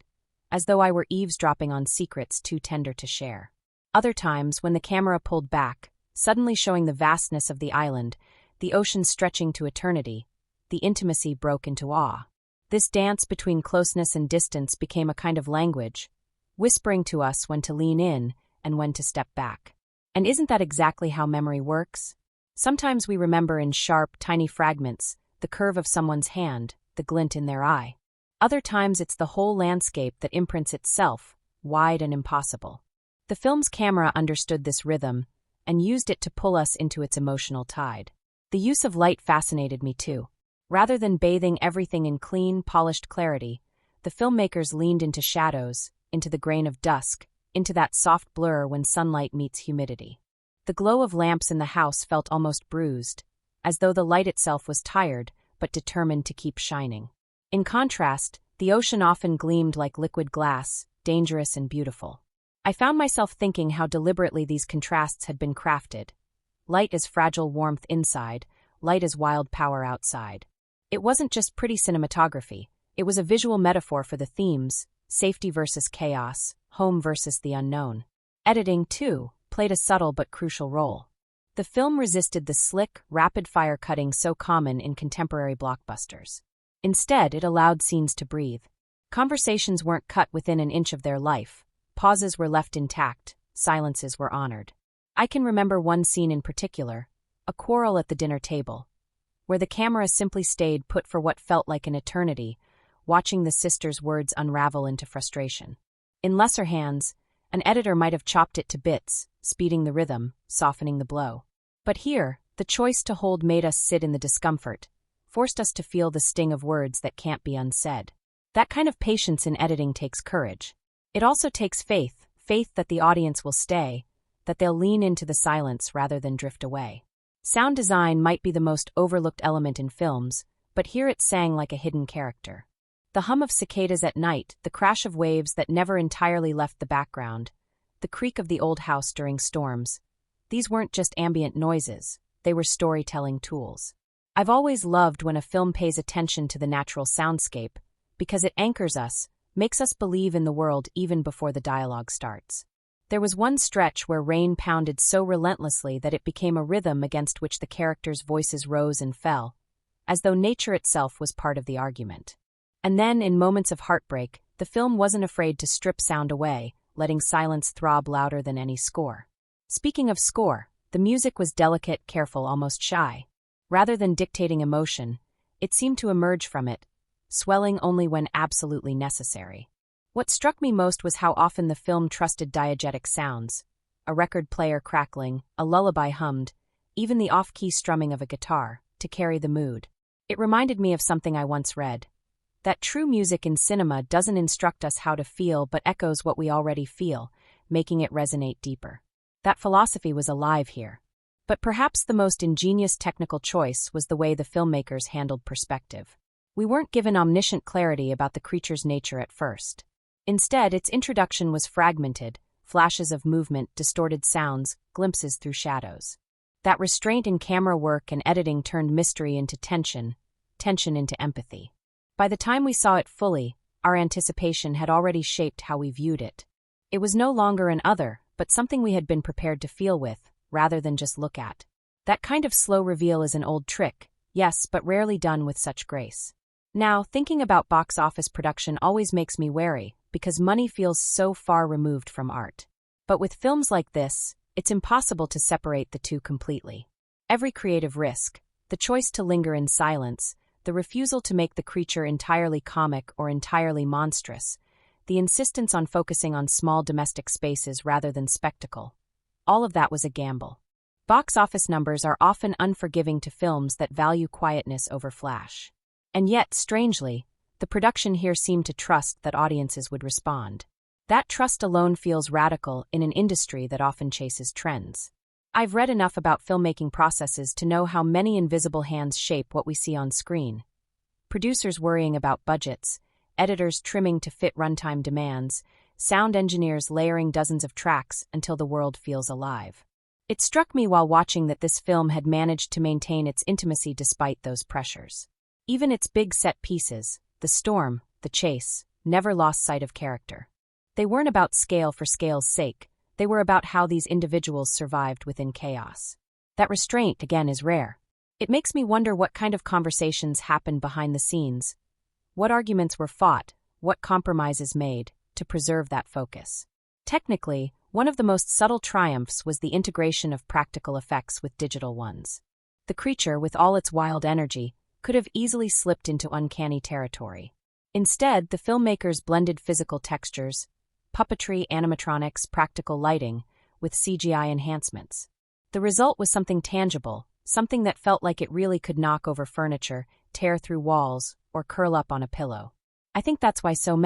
Speaker 1: as though I were eavesdropping on secrets too tender to share. Other times, when the camera pulled back, suddenly showing the vastness of the island, the ocean stretching to eternity, the intimacy broke into awe. This dance between closeness and distance became a kind of language, whispering to us when to lean in and when to step back. And isn't that exactly how memory works? Sometimes we remember in sharp, tiny fragments the curve of someone's hand, the glint in their eye. Other times it's the whole landscape that imprints itself, wide and impossible. The film's camera understood this rhythm and used it to pull us into its emotional tide. The use of light fascinated me too. Rather than bathing everything in clean, polished clarity, the filmmakers leaned into shadows, into the grain of dusk, into that soft blur when sunlight meets humidity. The glow of lamps in the house felt almost bruised, as though the light itself was tired but determined to keep shining. In contrast, the ocean often gleamed like liquid glass, dangerous and beautiful. I found myself thinking how deliberately these contrasts had been crafted. Light as fragile warmth inside, light as wild power outside. It wasn't just pretty cinematography, it was a visual metaphor for the themes: safety versus chaos, home versus the unknown. Editing, too, played a subtle but crucial role. The film resisted the slick, rapid-fire cutting so common in contemporary blockbusters. Instead, it allowed scenes to breathe. Conversations weren't cut within an inch of their life. Pauses were left intact, silences were honored. I can remember one scene in particular, a quarrel at the dinner table, where the camera simply stayed put for what felt like an eternity, watching the sisters' words unravel into frustration. In lesser hands, an editor might have chopped it to bits, speeding the rhythm, softening the blow. But here, the choice to hold made us sit in the discomfort, forced us to feel the sting of words that can't be unsaid. That kind of patience in editing takes courage. It also takes faith, faith that the audience will stay, that they'll lean into the silence rather than drift away. Sound design might be the most overlooked element in films, but here it sang like a hidden character. The hum of cicadas at night, the crash of waves that never entirely left the background, the creak of the old house during storms. These weren't just ambient noises, they were storytelling tools. I've always loved when a film pays attention to the natural soundscape, because it anchors us, makes us believe in the world even before the dialogue starts. There was one stretch where rain pounded so relentlessly that it became a rhythm against which the characters' voices rose and fell, as though nature itself was part of the argument. And then, in moments of heartbreak, the film wasn't afraid to strip sound away, letting silence throb louder than any score. Speaking of score, the music was delicate, careful, almost shy. Rather than dictating emotion, it seemed to emerge from it, swelling only when absolutely necessary. What struck me most was how often the film trusted diegetic sounds, a record player crackling, a lullaby hummed, even the off-key strumming of a guitar, to carry the mood. It reminded me of something I once read, that true music in cinema doesn't instruct us how to feel but echoes what we already feel, making it resonate deeper. That philosophy was alive here. But perhaps the most ingenious technical choice was the way the filmmakers handled perspective. We weren't given omniscient clarity about the creature's nature at first. Instead, its introduction was fragmented, flashes of movement, distorted sounds, glimpses through shadows. That restraint in camera work and editing turned mystery into tension, tension into empathy. By the time we saw it fully, our anticipation had already shaped how we viewed it. It was no longer an other, but something we had been prepared to feel with, rather than just look at. That kind of slow reveal is an old trick, yes, but rarely done with such grace. Now, thinking about box office production always makes me wary, because money feels so far removed from art. But with films like this, it's impossible to separate the two completely. Every creative risk, the choice to linger in silence, the refusal to make the creature entirely comic or entirely monstrous, the insistence on focusing on small domestic spaces rather than spectacle, all of that was a gamble. Box office numbers are often unforgiving to films that value quietness over flash. And yet, strangely, the production here seemed to trust that audiences would respond. That trust alone feels radical in an industry that often chases trends. I've read enough about filmmaking processes to know how many invisible hands shape what we see on screen. Producers worrying about budgets, editors trimming to fit runtime demands, sound engineers layering dozens of tracks until the world feels alive. It struck me while watching that this film had managed to maintain its intimacy despite those pressures. Even its big set pieces, the storm, the chase, never lost sight of character. They weren't about scale for scale's sake, they were about how these individuals survived within chaos. That restraint, again, is rare. It makes me wonder what kind of conversations happened behind the scenes, what arguments were fought, what compromises made, to preserve that focus. Technically, one of the most subtle triumphs was the integration of practical effects with digital ones. The creature, with all its wild energy, could have easily slipped into uncanny territory. Instead, the filmmakers blended physical textures, puppetry, animatronics, practical lighting, with CGI enhancements. The result was something tangible, something that felt like it really could knock over furniture, tear through walls, or curl up on a pillow. I think that's why so many